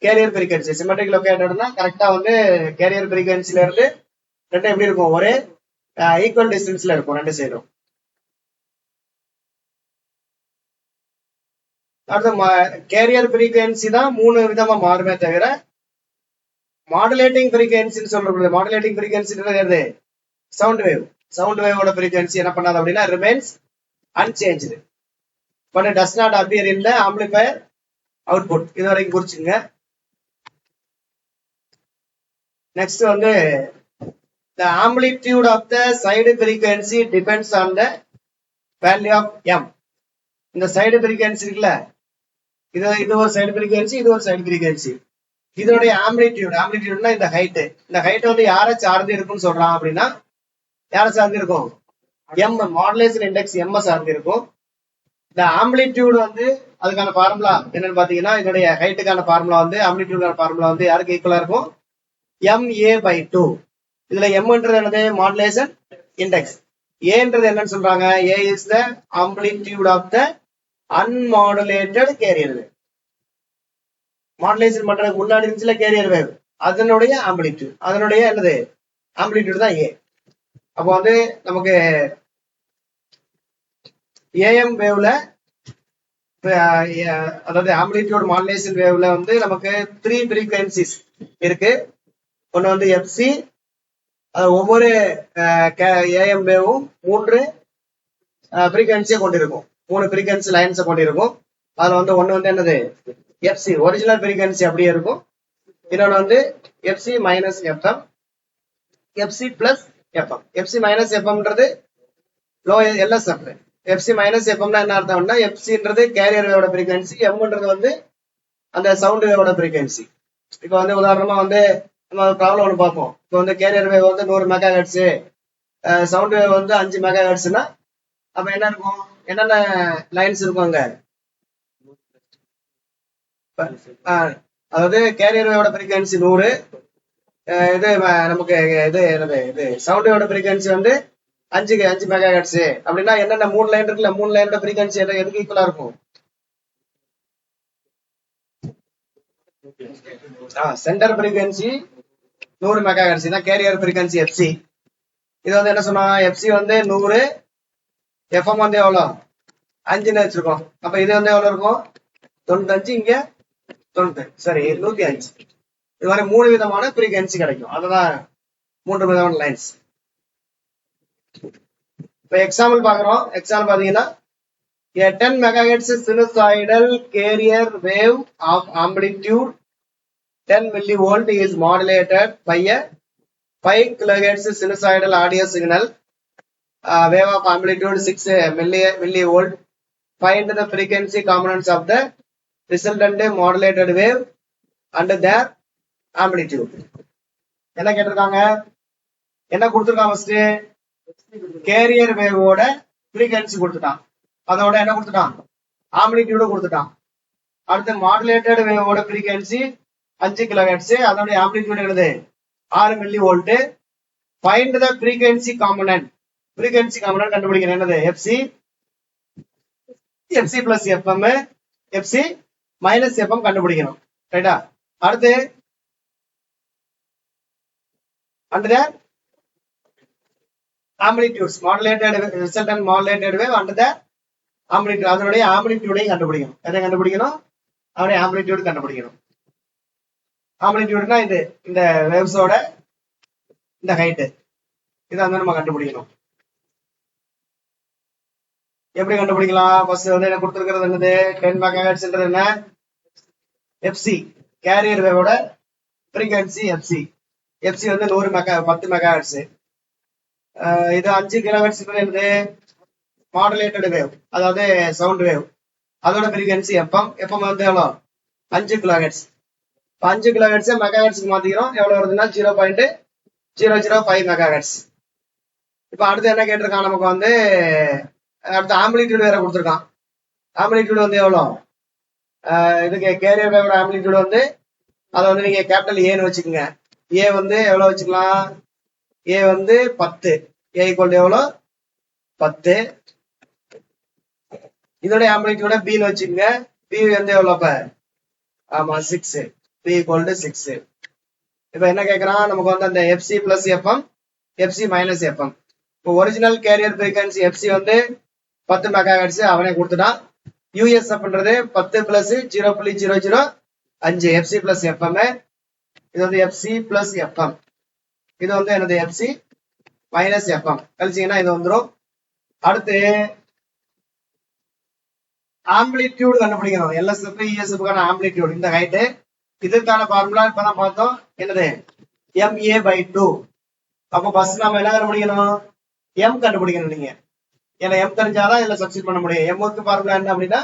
carrier frequency. Symmetrically located னா கரெக்டா வந்து carrier frequencyல இருந்து ரெண்டும் எப்படி இருக்கும், ஒரே ஈக்குவல் டிஸ்டன்ஸ்ல இருக்கும் ரெண்டு சைடும். அடுத்து கேரியர் ஃப்ரீக்வன்சி தான் மூணு விதமா மாறுமே தவிர, மாடுலேட்டிங் ஃப்ரீக்வன்சின்னு சொல்றது, மாடுலேட்டிங் ஃப்ரீக்வன்சின்றது சவுண்ட் வேவோட ஃப்ரீக்வன்சி என்ன பண்ணாது அப்படின்னா remains unchanged but does not appear in the amplifier output. இது வரைக்கும் குறிச்சுங்க. நெக்ஸ்ட் வந்து the amplitude of the side frequency depends on the value of m. இந்த சைடு ஃப்ரீக்வன்சி இருக்குல்ல, இது ஒரு சைடு ஃப்ரீக்வன்சி, இது ஒரு சைடு ஃப்ரீக்வன்சி. இதோடைய ஆம்பிளிட்யூட்னா இந்த ஹைட் வந்து யாரை சார்ந்து இருக்குன்னு சொல்றான் அப்படின்னா, யாரை சார்ந்து இருக்கும், எம், மாடுலேஷன் இண்டெக்ஸ் எம் சார்ந்து இருக்கும். இந்த ஆம்பிளிட்யூட் வந்து அதுக்கான ஃபார்முலா என்னன்னு பாத்தீங்கன்னா, இதோடைய ஹைட்டுக்கான ஃபார்முலா வந்து, ஆம்பிளிட்யூடுக்கான ஃபார்முலா வந்து யாருக்கு ஈக்குவலா இருக்கும், MA/2. இதுல எம்ன்றது என்னது, மாடுலேஷன் இண்டெக்ஸ். ஏன்றது என்னன்னு சொல்றாங்க, A is the amplitude of the unmodulated carrier wave. Modulation பண்றதுக்கு முன்னாடி இருந்துச்சுல கேரியர் வேவ், அதனுடைய ஆம்பிளிட்யூட், அதனுடைய என்னது ஆம்பிளிட்யூட் தான் ஏ. அப்போ வந்து நமக்கு ஏஎம் வேவ்ல, அதாவது ஆம்பிளிட்யூட் மாடுலேஷன் வேவ்ல வந்து நமக்கு 3 ஃப்ரீக்வன்சிஸ் இருக்கு. ஒன்னு வந்து எஃப்சி, ஒவ்வொரு ஏஎம் வேவும் 3 ஃப்ரீக்வன்சியை கொண்டிருக்கும், 3 ஃப்ரீக்வன்சி லைன்ஸை கொண்டிருக்கும். அதுல வந்து ஒன்னு வந்து என்னது எஃப்சி ஒரிஜினல் ஃப்ரீக்வன்சி அப்படியே இருக்கும். இன்னொன்னு வந்து FC minus FM, FC plus FM. FC minus எஃப்எம்ன்றது லோ எல்எஸ்எஃப். எஃப்சி மைனஸ் எஃப்எம்னா என்ன அர்த்தம்னா, எஃப்சின்றது கேரியர் வேவோட ஃப்ரீக்வன்சி, எம்ன்றது வந்து அந்த சவுண்ட் வேவோட ஃப்ரீக்வன்சி. இப்போ வந்து உதாரணமா வந்து நம்ம ப்ராப்ளம் ஒன்று பார்ப்போம். இப்போ வந்து கேரியர் வேவ் வந்து 100 மெகா ஹெர்ட்ஸ், சவுண்ட் வேவ் வந்து 5 மெகா ஹெர்ட்ஸ்னா அப்ப என்ன இருக்கும், என்னென்ன லைன்ஸ் இருக்கும் அங்க, அதாவது கேரியர் வேவோட ஃப்ரீக்வன்சி 100, இது நமக்கு இது சவுண்ட் வேவோட ஃப்ரீக்வன்சி வந்து 5 மெகா ஹெர்ட்ஸ் அப்படின்னா என்னென்ன 3 லைன் இருக்குல்ல, 3 லைனோட ஃப்ரீக்வன்சி எதுக்கு ஈக்குவலா இருக்கும், சென்டர் ஃப்ரீக்வன்சி 100 மெகா ஹெர்ட்ஸ் தான் கேரியர் ஃப்ரீக்வன்சி எஃப்சி. இது வந்து என்ன சொன்னா, எஃப்சி வந்து 100, எஃப்எம் வந்து எவ்வளோ 5ன்னு வச்சிருக்கோம். அப்ப இது வந்து எவ்வளவு இருக்கும், 95, இங்க 90, சரி 105. இது மாதிரி 3 விதமான ஃப்ரீக்வன்சி கிடைக்கும். அதுதான் 3 விதமான லைன்ஸ். இப்ப எக்ஸாம்பிள் பாக்குறோம். எக்ஸாம்பிள் பாத்தீங்கன்னா, a 10 megahertz sinusoidal carrier wave of amplitude 10 millivolt is modulated by a 5 kilohertz sinusoidal audio signal, wave of amplitude 6 millivolt. Find the frequency components of the resultant modulated wave and their amplitude. என்ன கேட்டிருக்காங்க, என்ன கொடுத்திருக்காங்க, first carrier வேவோட frequency கொடுத்துட்டான், அதோட என்ன கொடுத்துட்டான், ஆம்பிளிட்யூட கொடுத்துட்டான். அடுத்து மாடுலேட்டட் வேவோட ஃப்ரீக்வன்சி 5 கிலோஹெர்ட்ஸ், அதோட ஆம்பிளிட்யூட் என்னது 6 milli volt. Find the frequency component கண்டுபிடிக்கணும். என்னது FC, FC plus FM, FC minus FM கண்டுபிடிக்கணும். ரைட்டா? அடுத்து under the amplitudes, modulated resultant modulated wave under the amplitude, அதனுடைய ஆம்பிளிட்யூடையும் கண்டுபிடிக்கணும். எதை கண்டுபிடிக்கணும், அதனுடைய ஆம்பிளிட்யூட் கண்டுபிடிக்கணும். ஆம்பிளிட்யூட்னா இது இந்த வேவ்ஸோட இந்த ஹைட், இதை வந்து நம்ம கண்டுபிடிக்கணும். எப்படி கண்டுபிடிக்கலாம், ஃபர்ஸ்ட் வந்து என்ன கொடுத்திருக்கிறது, என்னது 10 மெகாஹெர்ட்ஸ்ன்றது என்ன, எஃப்சி கேரியர் வேவோட ஃப்ரீக்வன்சி எஃப்சி. எஃப்சி வந்து 10 மெகா ஹெர்ட்ஸ். இது 5 கிலோ ஹெர்ட்ஸ் என்னது மாடுலேட்டட் வேவ், அதாவது சவுண்ட் வேவ். அதோட ஃப்ரீக்வன்சி எஃப்எம். எஃப்எம் வந்து எவ்வளோ 5 kilo hertz. 5 kilo hertz mega ஹெர்ட்ஸ்க்கு மாத்திக்கிறோம். எவ்வளவு வருதுன்னா 0.005 மெகா ஹெர்ட்ஸ். இப்ப அடுத்து என்ன கேட்டிருக்கான் நமக்கு வந்து அடுத்து ஆம்பிளிடியூட் வேற கொடுத்துருக்கான். ஆம்பிளிடியூட் வந்து எவ்வளோ இதுக்கு கேரியர் வேவோட ஆம்பிளிடியூட் வந்து அதை வந்து நீங்க கேபிட்டல் ஏன்னு வச்சுக்கோங்க. ஏ வந்து எவ்வளவு வச்சுக்கலாம், ஏ வந்து 10, ஏ ஈக்குவல் எவ்வளோ 10. இதோட ஆம்பிளிடியூட பின்னு வச்சுக்கோங்க. பி வந்து எவ்வளவு ஆமா 6, பி ஈக்குவல் 6. இப்ப என்ன கேட்கறான் நமக்கு வந்து அந்த FC plus FM, FC minus FM. இப்போ ஒரிஜினல் கேரியர் ஃப்ரீக்வன்சி எஃப்சி வந்து 10 மெகா ஹெர்ட்ஸ் அவனே கொடுத்துட்டான். யூஎஸ்எஃப் பண்றது 10 பிளஸ் 0.005 எஃப்சி பிளஸ் எஃப்எம். இது வந்து எஃப்சி பிளஸ் எஃப்எம். இது வந்து எனது எஃப்சி மைனஸ் எஃப்எம் கழிச்சீங்கன்னா இது வந்துடும். அடுத்து ஆம்பிளிடியூட் கண்டுபிடிக்கணும். எல்எஸ்எஃப் இஎஸ்எஃப்கான ஆம்பிளிடியூட் இந்த ஹைட்டு. இதுக்கான ஃபார்முலா இப்பதான் பார்த்தோம். என்னது MA/2. அப்போ ஃபர்ஸ்ட் நம்ம என்ன கண்டுபிடிக்கணும், எம் கண்டுபிடிக்கணும் நீங்க. ஏன்னா எம் தெரிஞ்சாதான் இதுல சப்ஸ்டிட் பண்ண முடியும். எம்முக்கு ஃபார்முலா என்ன அப்படின்னா,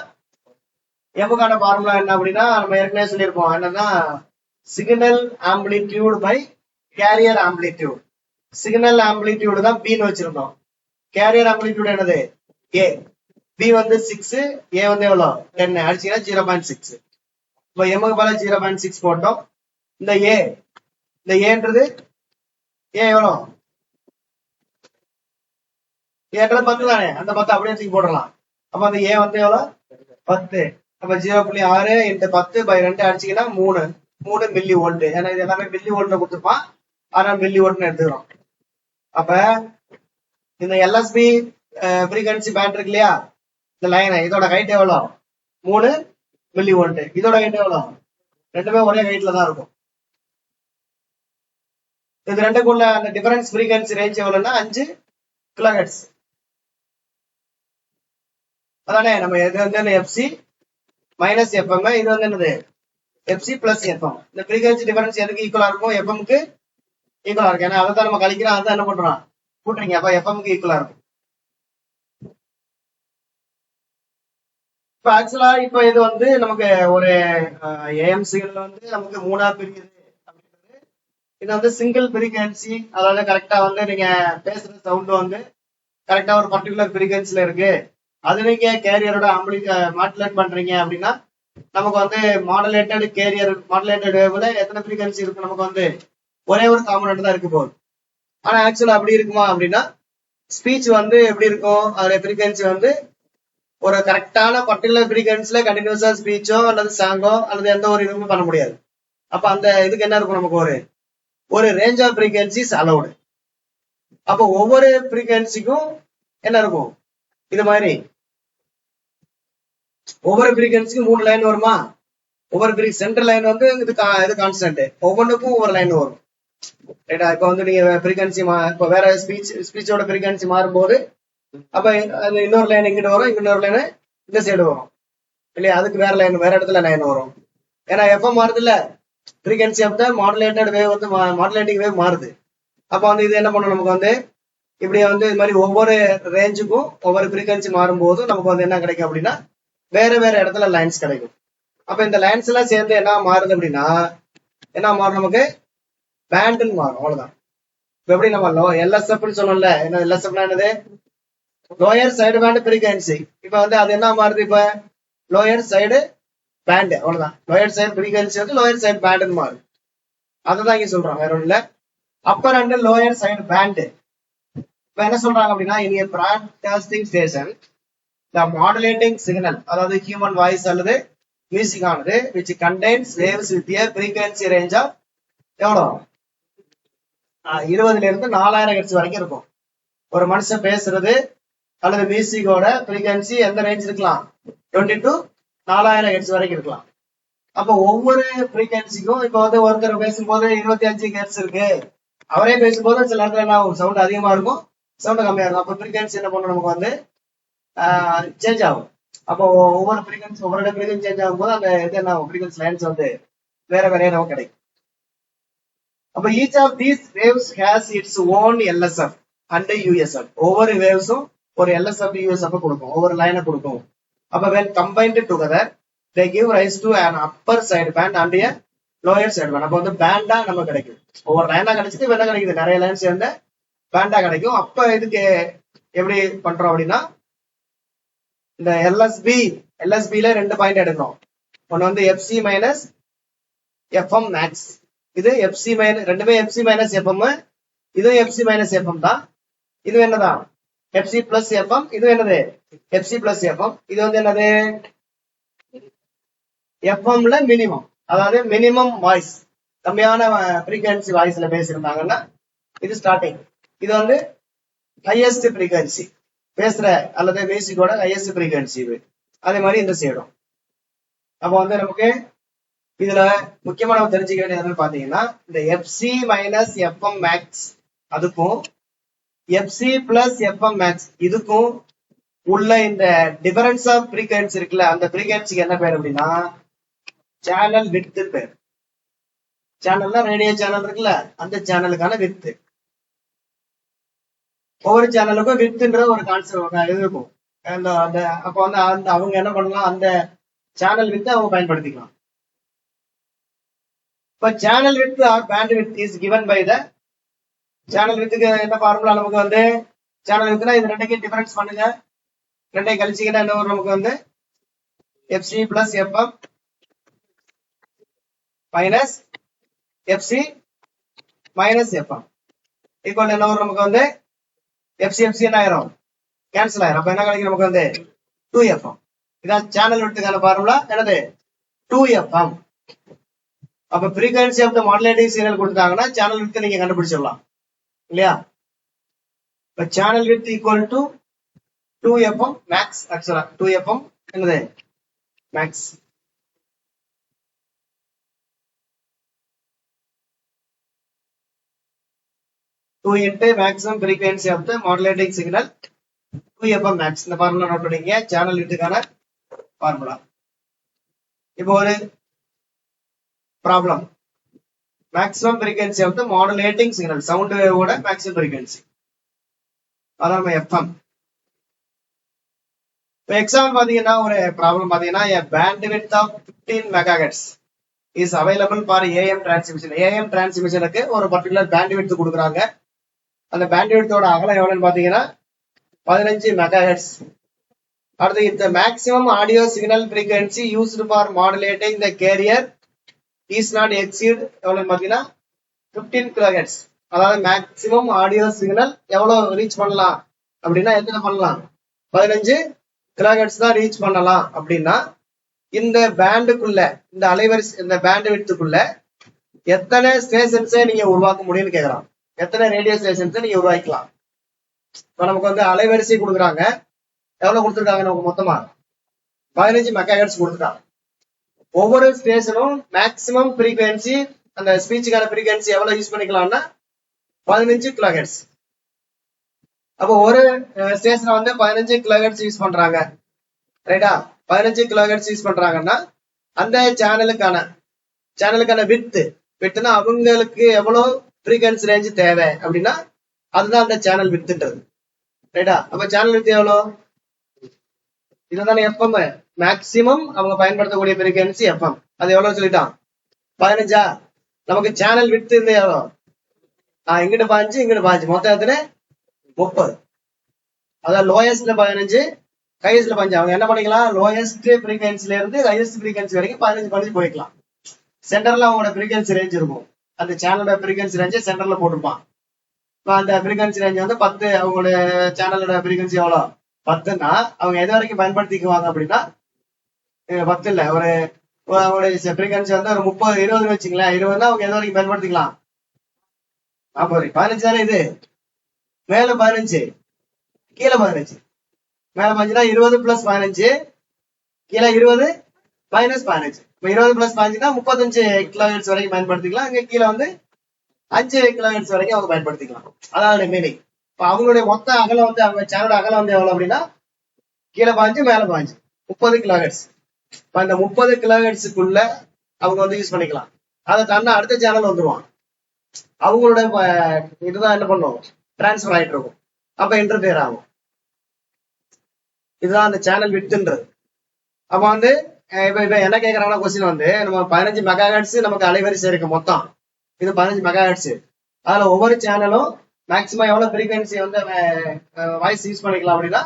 எம்முக்கான ஃபார்முலா என்ன அப்படின்னா நம்ம ஏற்கனவே சொல்லியிருப்போம். என்னன்னா signal amplitude by carrier amplitude. Signal amplitude தான் பின்னு வச்சிருந்தோம். கேரியர் ஆம்பிளிடியூட் என்னது ஏ. பி வந்து 6, ஏ வந்து எவ்வளோ 10 அடிச்சீங்கன்னா 0.6. இப்போ எம்முக்கு பதிலா 0.6 போட்டோம். இந்த ஏன்றது ஏ எவ்வளோ ஏன்றது 10 தானே, அந்த 10 அப்படியே தூக்கி போடலாம். அப்ப அந்த ஏ வந்து எவ்வளோ 10. அப்ப 0.6 × 10/2 அடிச்சீங்கன்னா 3 மில்லி வோல்ட். ஏன்னா இது எல்லாமே மில்லி வோல்ட்ல கொடுத்துருப்பான், ஆனால் மில்லி வோல்ட்னு எடுத்துக்கிறோம். அப்ப இந்த எல்எஸ்பி ஃப்ரீக்வன்சி பேண்ட் இருக்கு இல்லையா, இந்த லைன் இதோட ஹைட் எவ்வளோ 3 மில்லி வோல்ட். இதோட ஹைட் எவ்வளோ, ரெண்டுமே ஒரே ஹைட்ல தான் இருக்கும். இது ரெண்டுக்குள்ள அந்த டிஃபரன்ஸ் ஃப்ரீக்வன்சி ரேஞ்ச் எவ்வளவுன்னா 5 கிலோ ஹெர்ட்ஸ். அதானே நம்ம இது வந்து எஃப்சி மைனஸ் எஃப்எம், இது வந்து என்னது எஃப்சி பிளஸ் எஃப்எம். இந்த ஃப்ரீக்வன்சி டிஃபரன்ஸ் எதுக்கு ஈக்குவலா இருக்கும், எஃப்எம்க்கு ஈக்குவலா இருக்கு. ஏன்னா அதை தான் நம்ம கழிக்கிறோம், அதான் என்ன பண்றோம் கூட்டுறீங்க. அப்ப எஃப்எம்க்கு ஈக்குவலா இருக்கும். இப்ப ஆக்சுவலா இப்ப இது வந்து நமக்கு ஒரு ஏஎம் சிக்னல் வந்து நமக்கு 3ஆ பிரியுது அப்படின்றது. இது வந்து சிங்கிள் ஃப்ரீக்வன்சி, அதாவது கரெக்டா வந்து நீங்க பேசுற சவுண்ட் வந்து கரெக்டா ஒரு பர்டிகுலர் ஃப்ரீக்வன்சில இருக்கு. அது நீங்க கேரியரோட மாடுலேட் பண்றீங்க அப்படின்னா நமக்கு வந்து மாடுலேட்டட் வேவ்ல எத்தனை ஃப்ரீக்வன்சி இருக்கு, நமக்கு வந்து ஒரே ஒரு காம்பனன்ட் தான் இருக்கு போகுது. ஆனா ஆக்சுவலா அப்படி இருக்குமா அப்படின்னா ஸ்பீச் வந்து எப்படி இருக்கும், அதோட ஃப்ரீக்வன்சி வந்து ஒரு கரெக்டான பர்டிகுலர் ஃப்ரீக்வன்சில கண்டினியூஸா ஸ்பீச்சோ அல்லது சாங்கோ அல்லது எந்த ஒரு இதுவுமே பண்ண முடியாது. அப்ப அந்த இதுக்கு என்ன இருக்கும், நமக்கு ஒரு ரேஞ்ச் ஆஃப் ஃப்ரீக்வன்சிஸ் அலௌடு. அப்போ ஒவ்வொரு ஃப்ரீக்வன்சிக்கும் என்ன இருக்கும், இது மாதிரி ஒவ்வொரு ஃப்ரீக்வன்சிக்கும் 3 லைன் வருமா. ஒவ்வொரு சென்டர் லைன் வந்து இது கான்ஸ்டன்ட், ஒவ்வொன்றுக்கும் ஒவ்வொரு லைன் வரும். ரைட்டா. இப்ப வந்து நீங்க ஃப்ரீக்வன்சி இப்போ வேற ஸ்பீச்சோட ஃப்ரீக்வன்சி மாறும்போது அப்ப இன்னொரு லைன் இங்கிட்டு வரும், இன்னொரு லைன் இந்த சைடு வரும் இல்லையா. அதுக்கு வேற லைன், வேற இடத்துல லைன் வரும். ஏன்னா எஃப்எம் மாறுது இல்ல, frequency of the modulated wave வந்து மாடுலேட்டிங் வேவ் மாறுது. அப்ப வந்து இது என்ன பண்ணும், நமக்கு வந்து இப்படியே வந்து இது மாதிரி ஒவ்வொரு ரேஞ்சுக்கும் ஒவ்வொரு ஃப்ரீக்வன்சி மாறும்போது நமக்கு வந்து என்ன கிடைக்கும் அப்படின்னா வேற வேற இடத்துல லைன்ஸ் கிடைக்கும். அப்ப இந்த லைன்ஸ் எல்லாம் சேர்ந்து என்ன மாறுது அப்படின்னா என்ன மாறும், நமக்கு பேண்டுன்னு மாறும். அவ்வளவுதான். இப்ப எப்படி நம்ம எல்எஸ்எஃப்னு சொன்னோம்ல, என்ன எல்எஸ்எஃப்னா என்னது லோயர் சைடு பேண்ட் ஃப்ரீக்வன்சி. இப்ப வந்து அது என்ன மாறுது, இப்ப லோயர் சைடு பேண்ட். அவ்வளவுதான். லோயர் சைடு ஃப்ரீக்வன்சி வந்து லோயர் சைடு பேண்டுன்னு மாறுது. அதுதான் இங்க சொல்றோம், வேற ஒண்ணு இல்ல. Upper and lower side band. இப்ப என்ன சொல்றாங்க அப்படின்னா in broadcasting station the modulating signal, அதாவது ஹியூமன் வாய்ஸ் அல்லது மியூசிக் ஆனது which contains waves with a frequency range of எவ்வளோ 20 ல இருந்து 4000 ஹெர்ட்ஸ் வரைக்கும் இருக்கும். ஒரு மனுஷன் பேசுறது அல்லது மியூசிக்கோட ஃப்ரீக்வன்சி எந்த ரேஞ்ச் இருக்கலாம், 20 to 4000 ஹெர்ட்ஸ் வரைக்கும் இருக்கலாம். அப்போ ஒவ்வொரு ஃப்ரீக்வன்சிக்கும் இப்ப வந்து ஒருத்தர் பேசும்போது 25 ஹெர்ட்ஸ் இருக்கு, அவரே பேசும்போது சில நேரத்துல என்ன சவுண்ட் அதிகமா இருக்கும், சவுண்ட் கம்மியா இருக்கும். அப்போ ஃப்ரீக்வன்சி என்ன பண்ணும், நமக்கு வந்து சேஞ்ச் ஆகும். அப்போ ஒவ்வொரு ஃப்ரீக்வன்சி சேஞ்ச் ஆகும் போது அந்த இது என்ன ஃப்ரீக்வன்சி லைன்ஸ் வந்து வேற வேற நமக்கு கிடைக்கும். அப்ப each of these waves has its own LSF and USF. ஒவ்வொரு வேவ்ஸும் ஒரு எல்எஸ்எஃப் யூஎஸ்எஃப் கொடுக்கும், ஒவ்வொரு லைனை கொடுக்கும். அப்ப when combined together they give rise to an upper side band and a lower side band. அப்ப வந்து பேண்டா நம்ம கிடைக்கும், ஒவ்வொரு லைனா கிடைச்சிட்டு என்ன கிடைக்குது, நிறைய லைன் சேர்ந்து பேண்டா கிடைக்கும். அப்ப இதுக்கு எப்படி பண்றோம் அப்படின்னா, இந்த எல்எஸ்பில 2 பாயிண்ட் எடுக்கணும். ஒன்னு வந்து எஃப்சி மைனஸ் எஃப்எம் மேக்ஸ், இது எஃப்சி மைனஸ், ரெண்டுமே எஃப்சி மைனஸ் எஃப்எம், இதுவும் எஃப்சி மைனஸ் எஃப்எம் தான். இது என்னதான் எஃப்சி பிளஸ் எஃப்எம், இது என்னது எஃப்சி பிளஸ் எஃப்எம். இது வந்து என்னது எஃப்எம்ல மினிமம், அதாவது மினிமம் வாய்ஸ், கம்மியான ஃப்ரீக்வன்சி வாய்ஸ்ல பேசியிருந்தாங்கன்னா இது ஸ்டார்டிங். இது வந்து ஹையஸ்ட் ஃப்ரீக்வன்சி பேசுற அல்லது மியூசிக்கோட ஹையஸ்ட் ஃப்ரீக்வன்சி இது. அதே மாதிரி இந்த சைடும். அப்போ வந்து நமக்கு இதுல முக்கியமா நம்ம தெரிஞ்சுக்க வேண்டியது பாத்தீங்கன்னா, இந்த எஃப்சி மைனஸ் எஃப்எம் மேக்ஸ் அதுக்கும் எஃப்சி பிளஸ் எஃப்எம் மேக்ஸ் இதுக்கும் உள்ள இந்த டிஃபரன்ஸ் ஆஃப் ஃப்ரீக்வன்சி இருக்குல்ல, அந்த ஃப்ரீக்வன்சிக்கு என்ன பேர் அப்படின்னா சேனல் விட்த் பேர். சேனல்னா ரேடியோ சேனல் இருக்குல்ல, அந்த சேனலுக்கான விட்த். ஒவ்வொரு சேனலுக்கும் விட்த்ன்ற ஒரு கான்செப்ட் இது இருக்கும். அந்த அப்ப வந்து அந்த அவங்க என்ன பண்ணலாம், அந்த சேனல் விட்த் அவங்க பயன்படுத்திக்கலாம். இப்ப channel width or band width is given by the, channel விட்த்துக்கு என்ன ஃபார்முலா நமக்கு வந்து, சேனல் விட்த்னா இது ரெண்டையும் டிஃபரன்ஸ் பண்ணுங்க, ரெண்டையும் கழிச்சிங்கன்னா என்ன வரும் நமக்கு வந்து FC plus FM minus FC minus FM equal என்ன வரும் நமக்கு வந்து எஃப்சி எஃப்சி என்ன ஆயிரும், கேன்சல் ஆயிரும். அப்ப என்ன கிடைக்கும் நமக்கு வந்து 2FM. இதான் சேனல் விட்த்துக்கான ஃபார்முலா, என்னது 2FM. அப்ப frequency of the modulating signal கொடுத்தாங்கன்னா சேனல் விட்த் நீங்க கண்டுபிடிச்சிடலாம் இல்லையா. இப்ப channel width equal to 2FM max. ஆக்சுவலா 2FM என்னது max. Two into maximum frequency of the modulating signal 2FM max. இந்த ஃபார்முலா நோட் பண்ணிங்க, சேனல் விட்த்துக்கான ஃபார்முலா. இப்போ ஒரு problem, maximum frequency of the modulating signal, sound வேவோட மேக்ஸிமம் ஃப்ரீக்வன்சி, அதான் நம்ம எஃப்எம். இப்போ எக்ஸாம்பிள் பாத்தீங்கன்னா, ஒரு ப்ராப்ளம் பாத்தீங்கன்னா, band width of 15 MHz is available for AM transmission. AM டிரான்ஸ்மிஷனுக்கு ஒரு பர்டிகுலர் பேண்ட் விட்த் கொடுக்குறாங்க. அந்த பேண்ட் விட்த்தோட அகலம் எவ்வளவுன்னு பாத்தீங்கன்னா 15 MHz. அடுத்து இந்த maximum audio signal frequency used for modulating the carrier is not exceed எவ்வளவுன்னு பாத்தீங்கன்னா 15 kHz. அதாவது மேக்ஸிமம் ஆடியோ சிக்னல் எவ்வளவு ரீச் பண்ணலாம் அப்படின்னா, எத்தனை பண்ணலாம், 15 kHz தான் ரீச் பண்ணலாம். அப்படின்னா இந்த பேண்டுக்குள்ள, இந்த அலைவரிசை, இந்த பேண்ட் விட்த்துக்குள்ள எத்தனை ஸ்டேஷன்ஸை நீங்க உருவாக்க முடியும்னு கேக்குறான். எத்தனை ரேடியோ ஸ்டேஷன்ஸை நீங்க உருவாக்கலாம். இப்ப நமக்கு வந்து அலைவரிசை கொடுக்குறாங்க, எவ்வளவு கொடுத்துருக்காங்க நமக்கு மொத்தமா 15 MHz கொடுத்துட்டாங்க. ஒவ்வொரு ஸ்டேஷனும் மேக்ஸிமம் ஃப்ரீக்வன்சி, அந்த ஸ்பீச்சுக்கான ஃப்ரீக்வன்சி எவ்வளவு யூஸ் பண்ணிக்கலாம்னா 15 kHz. அப்போ ஒரு ஸ்டேஷனை வந்து 15 kHz யூஸ் பண்றாங்க, ரைட்டா. 15 kHz யூஸ் பண்றாங்கன்னா அந்த சேனலுக்கான விட்னா அவங்களுக்கு எவ்வளவு ஃப்ரீக்வன்சி ரேஞ்ச் தேவை அப்படின்னா அதுதான் அந்த சேனல் விட்த்ன்றது, ரைட்டா. அப்ப சேனல் விட்த் எவ்வளோ, இதுதானே எஃப்எம். மேக்சிமம் அவங்க பயன்படுத்தக்கூடிய ஃப்ரீக்வன்சி எஃப்எம். அது எவ்வளவு சொல்லிட்டான் 15. நமக்கு சேனல் விட்த் இந்த எவ்வளோ, இங்கிட்டு 5 இங்கிட்டு 5, மொத்தம் எத்தனை 30. அதான் லோயஸ்ட்ல 15, ஹையஸ்ட்ல 5. அவங்க என்ன பண்ணிக்கலாம், லோயஸ்ட் ஃப்ரீக்வன்சில இருந்து ஹையஸ்ட் ஃப்ரீக்வன்சி வரைக்கும் 15 போய்க்கலாம். சென்டர்ல அவங்களோட ஃப்ரீக்வன்சி ரேஞ்ச் இருக்கும், அந்த சேனலோட ஃப்ரீக்வன்சி ரேஞ்சை சென்டர்ல போட்டிருப்பான். அந்த ஃப்ரீக்வன்சி ரேஞ்ச் வந்து 10. அவங்களோட சேனலோட ஃப்ரீக்வன்சி எவ்வளோ 10ன்னா அவங்க எது வரைக்கும் பயன்படுத்திக்குவாங்க அப்படின்னா 10 இல்ல, ஒரு அவங்களுடைய ஃப்ரீக்வன்சி வந்து ஒரு 30 20 வச்சுங்களேன். 20னா அவங்க எது வரைக்கும் பயன்படுத்திக்கலாம், 15 தானே. இது மேல 15 கீழே 15, மேல 15னா 20 + 15, கீழே 20 - 15. 20 + 15னா 35 kHz வரைக்கும் பயன்படுத்திக்கலாம். இங்க கீழே வந்து 5 kHz வரைக்கும் அவங்க பயன்படுத்திக்கலாம். அதாவது மீனிங். இப்ப அவங்களுடைய மொத்த அகலம் வந்து, அவங்க சேனலோட அகலம் வந்து எவ்வளவு அப்படின்னா கீழே 15 மேல 15, 30 kHz. அந்த 30 kHzக்குள்ள அவங்க வந்து யூஸ் பண்ணிக்கலாம். அதை தாண்டா அடுத்த சேனல் வந்துருவான். அவங்களோட இதுதான் என்ன பண்ணும், டிரான்ஸ்ஃபர் ஆயிட்டு இருக்கும். அப்ப இன்டர்ஃபியர் ஆகும். இதுதான் அந்த சேனல் வித்துன்றது. அப்ப வந்து இப்ப என்ன கேக்குறாங்கன்னா கொஸ்டின் வந்து, நம்ம 15 மெகாஹெர்ட்ஸ் நமக்கு அலைவரிசை இருக்கு மொத்தம். இது 15 மெகாஹெர்ட்ஸ். அதுல ஒவ்வொரு சேனலும் மேக்சிமம் எவ்வளவு ஃப்ரீக்வன்சி வந்து வாய்ஸ் யூஸ் பண்ணிக்கலாம் அப்படின்னா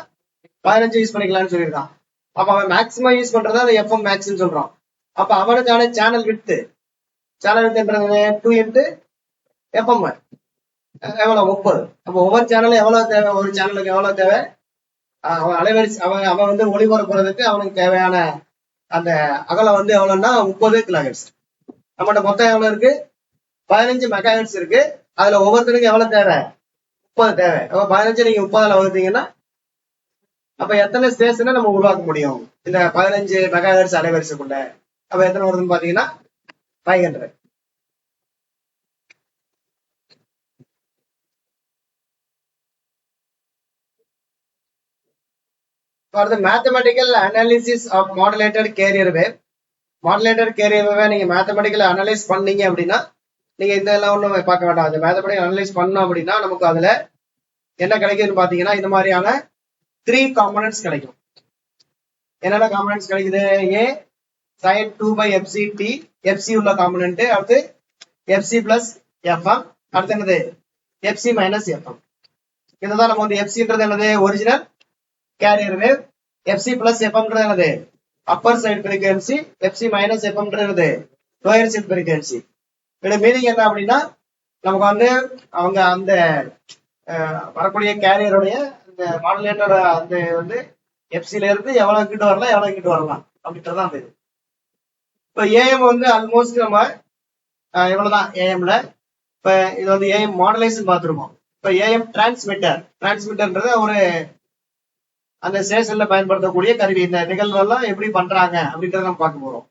15 யூஸ் பண்ணிக்கலாம்னு சொல்லியிருக்கான். அப்ப அவன் மேக்சிமம் யூஸ் பண்றது அந்த எஃப்எம் மேக்ஸ்ன்னு சொல்றான். அப்ப அவனுக்கான சேனல் வித்து என்றது 2 இன்ட்டு எஃப்எம் எவ்வளவு 30. அப்ப ஒவ்வொரு சேனலும் எவ்வளவு தேவை, ஒரு சேனலுக்கு எவ்வளவு தேவை, அவன் அலைவரிசை அவன் வந்து ஒளிபரப்புறதுக்கு அவனுக்கு தேவையான அந்த அகலம் வந்து எவ்வளவுன்னா 30 கிலோஹெர்ட்ஸ். நம்மகிட்ட மொத்தம் எவ்வளவு இருக்கு, 15 மெகாஹெர்ட்ஸ் இருக்கு. அதுல ஒவ்வொருத்தருக்கும் எவ்வளவு தேவை, 30 தேவை. அப்ப 15 நீங்க 30ல வகுத்தீங்கன்னா அப்ப எத்தனை ஸ்டேஷனை நம்ம உருவாக்க முடியும் இந்த 15 மெகாஹெர்ட்ஸ் அலைவரிசைக்குள்ள? அப்ப எத்தனை வருதுன்னு பாத்தீங்கன்னா 500. For the mathematical analysis of modulated carrier wave, modulator carrier wave நீங்க மேத்தமெட்டிக்கல் அனலைஸ் பண்ணீங்க அப்படின்னா நீங்க இதெல்லாம் ஒண்ணும் பார்க்க வேண்டாம். அந்த மேத்தமெட்டிக்கல் அனலைஸ் பண்ணோம் அப்படின்னா நமக்கு அதுல என்ன கிடைக்குதுன்னு பாத்தீங்கன்னா இந்த மாதிரியான 3 காம்பனன்ட்ஸ் கிடைக்கும். என்னென்ன காம்பனன்ட்ஸ் கிடைக்குது, ஏ sin 2/fct, fc உள்ள காம்பனன்ட், அடுத்து fc பிளஸ் fm, அடுத்து என்னது fc மைனஸ் fm. இதுதான் நம்ம வந்து fcன்றது என்னது ஒரிஜினல் கேரியர் வேவ், fc பிளஸ் fmன்றது என்னது அப்பர் சைடு ஃப்ரீக்வன்சி, fc மைனஸ் fmன்றது என்னது லோயர் சைடு ஃப்ரீக்வன்சி. இதோட மீனிங் என்ன அப்படின்னா நமக்கு வந்து அவங்க அந்த வரக்கூடிய கேரியருடைய அந்த மாடுலேட்டர் அந்த வந்து எஃப்சில இருந்து எவ்வளவு கிட்ட வரலாம் எவ்வளவு கிட்ட வரலாம் அப்படின்றதான் அது. இப்ப ஏஎம் வந்து ஆல்மோஸ்ட் நம்ம எவ்வளவுதான் ஏஎம்ல. இப்ப இது வந்து ஏஎம் மாடுலேஷன் பார்த்துருக்கோம். இப்ப ஏஎம் டிரான்ஸ்மிட்டர்ன்றது ஒரு அந்த ஸ்டேஷன்ல பயன்படுத்தக்கூடிய கருவி. இந்த நிகழ்வெல்லாம் எப்படி பண்றாங்க அப்படின்றத நம்ம பார்க்க போறோம்.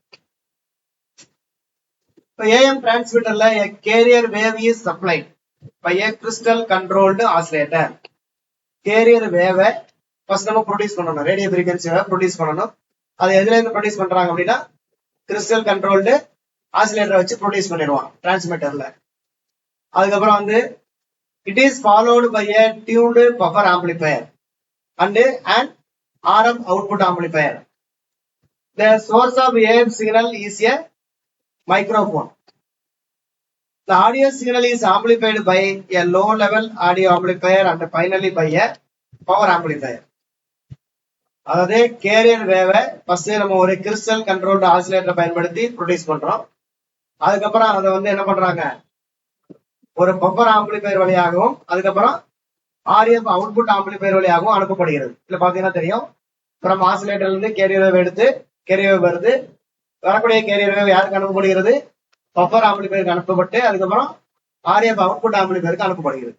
இப்ப ஏஎம் டிரான்ஸ்மிட்டர்ல carrier wave is supplied by a crystal controlled oscillator. Carrier வேவை ஃபர்ஸ்ட் நம்ம ப்ரொடியூஸ் பண்ணணும், ரேடியோ ஃப்ரீக்வன்சியை ப்ரொடியூஸ் பண்ணணும். அதை எதுல இருந்து ப்ரொடியூஸ் பண்றாங்க அப்படின்னா கிறிஸ்டல் கண்ட்ரோல்டு ஆசிலேட்டரை வச்சு ப்ரொடியூஸ் பண்ணிடுவான் டிரான்ஸ்மிட்டர்ல. அதுக்கப்புறம் வந்து it is followed by a tuned buffer amplifier and an RF output amplifier. The source of AM signal is a microphone. The audio signal is amplified by a low level audio amplifier and finally by a power amplifier. அதாவது carrier வேவை first நம்ம ஒரு crystal controlled oscillator பயன்படுத்தி produce பண்றோம். அதுக்கப்புறம் அதை வந்து என்ன பண்றாங்க, ஒரு பவர் ஆம்பிளிஃபயர் வழியாகவும் அதுக்கப்புறம் ஆர்எஃப் அவுட்புட் ஆம்பிளிஃபயர் வழியாகவும் அனுப்பப்படுகிறது. இதுல பாத்தீங்கன்னா தெரியும், அப்புறம் ஆசிலேட்டர்ல இருந்து கேரியர் வேவ் எடுத்து கேரியர் வேவ் வருது. வரக்கூடிய கேரியர் வேவ் யாருக்கு அனுப்பப்படுகிறது, பஃபர் ஆம்பிளிஃபயருக்கு அனுப்பப்பட்டு அதுக்கப்புறம் ஆர்எஃப் அவுட்புட் ஆம்பிளிஃபயருக்கு அனுப்பப்படுகிறது.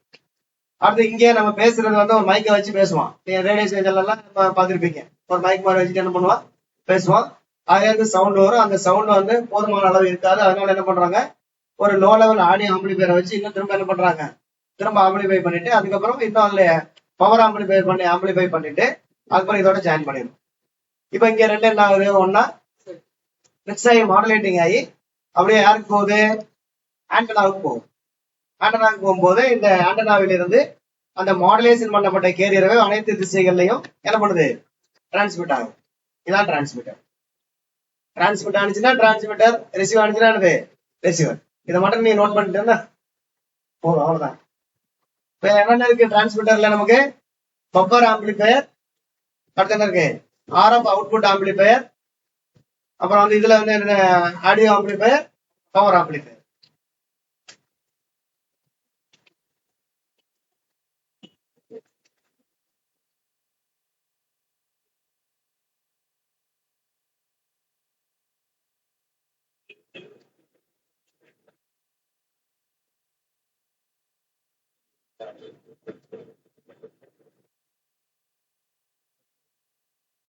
அடுத்து இங்கே நம்ம பேசுறது வந்து ஒரு மைக்கை வச்சு பேசுவோம். நீங்க ரேடியோ ஸ்டேஷன்ல எல்லாம் பார்த்திருப்பீங்க, ஒரு மைக் மாதிரி வச்சுட்டு என்ன பண்ணுவோம் பேசுவோம். அதுல இருந்து சவுண்ட் வரும். அந்த சவுண்ட் வந்து போதுமான அளவு இருக்காது. அதனால என்ன பண்றாங்க, ஒரு லோ லெவல் ஆடியோ ஆம்பிளிஃபயரை வச்சு இன்னும் திரும்ப என்ன பண்றாங்க, திரும்ப ஆம்பிளிஃபை பண்ணிட்டு அதுக்கப்புறம் இன்னும் பவர் ஆம்பிளிஃபை பண்ணிட்டு அதுக்கப்புறம் இதோட ஜாயின் பண்ணிடும். இப்ப இங்க ரெண்டு என்ன ஆகுது, ஒன்னா மிக்ஸ் ஆகி மாடுலேட்டிங் ஆகி அப்படியே யாருக்கு போகுது, ஆண்டனாவுக்கு போகுது. ஆண்டனாவுக்கு போகும்போது இந்த ஆண்டனாவில இருந்து அந்த மாடுலேஷன் பண்ணப்பட்ட கேரியரவே அனைத்து திசைகள்லையும் என்ன பண்ணுது, டிரான்ஸ்மிட் ஆகும். இதான் டிரான்ஸ்மிட்டர். டிரான்ஸ்மிட் ஆனிச்சுன்னா டிரான்ஸ்மிட்டர், ரிசீவ் ஆனிச்சுன்னா என்னது ரிசீவர். இதை மட்டும் நீ நோட் பண்ணிட்டேன்னா போதும், அவ்வளவுதான். இப்ப என்னென்ன இருக்கு டிரான்ஸ்மிட்டர்ல நமக்கு, பஃபர் ஆம்பிளிஃபயர், அடுத்து என்ன இருக்கு ஆர்எஃப் அவுட்புட் ஆம்பிளிஃபயர், அப்புறம் வந்து இதுல வந்து ஆடியோ ஆம்பிளிஃபயர், பவர் ஆம்பிளிஃபயர்.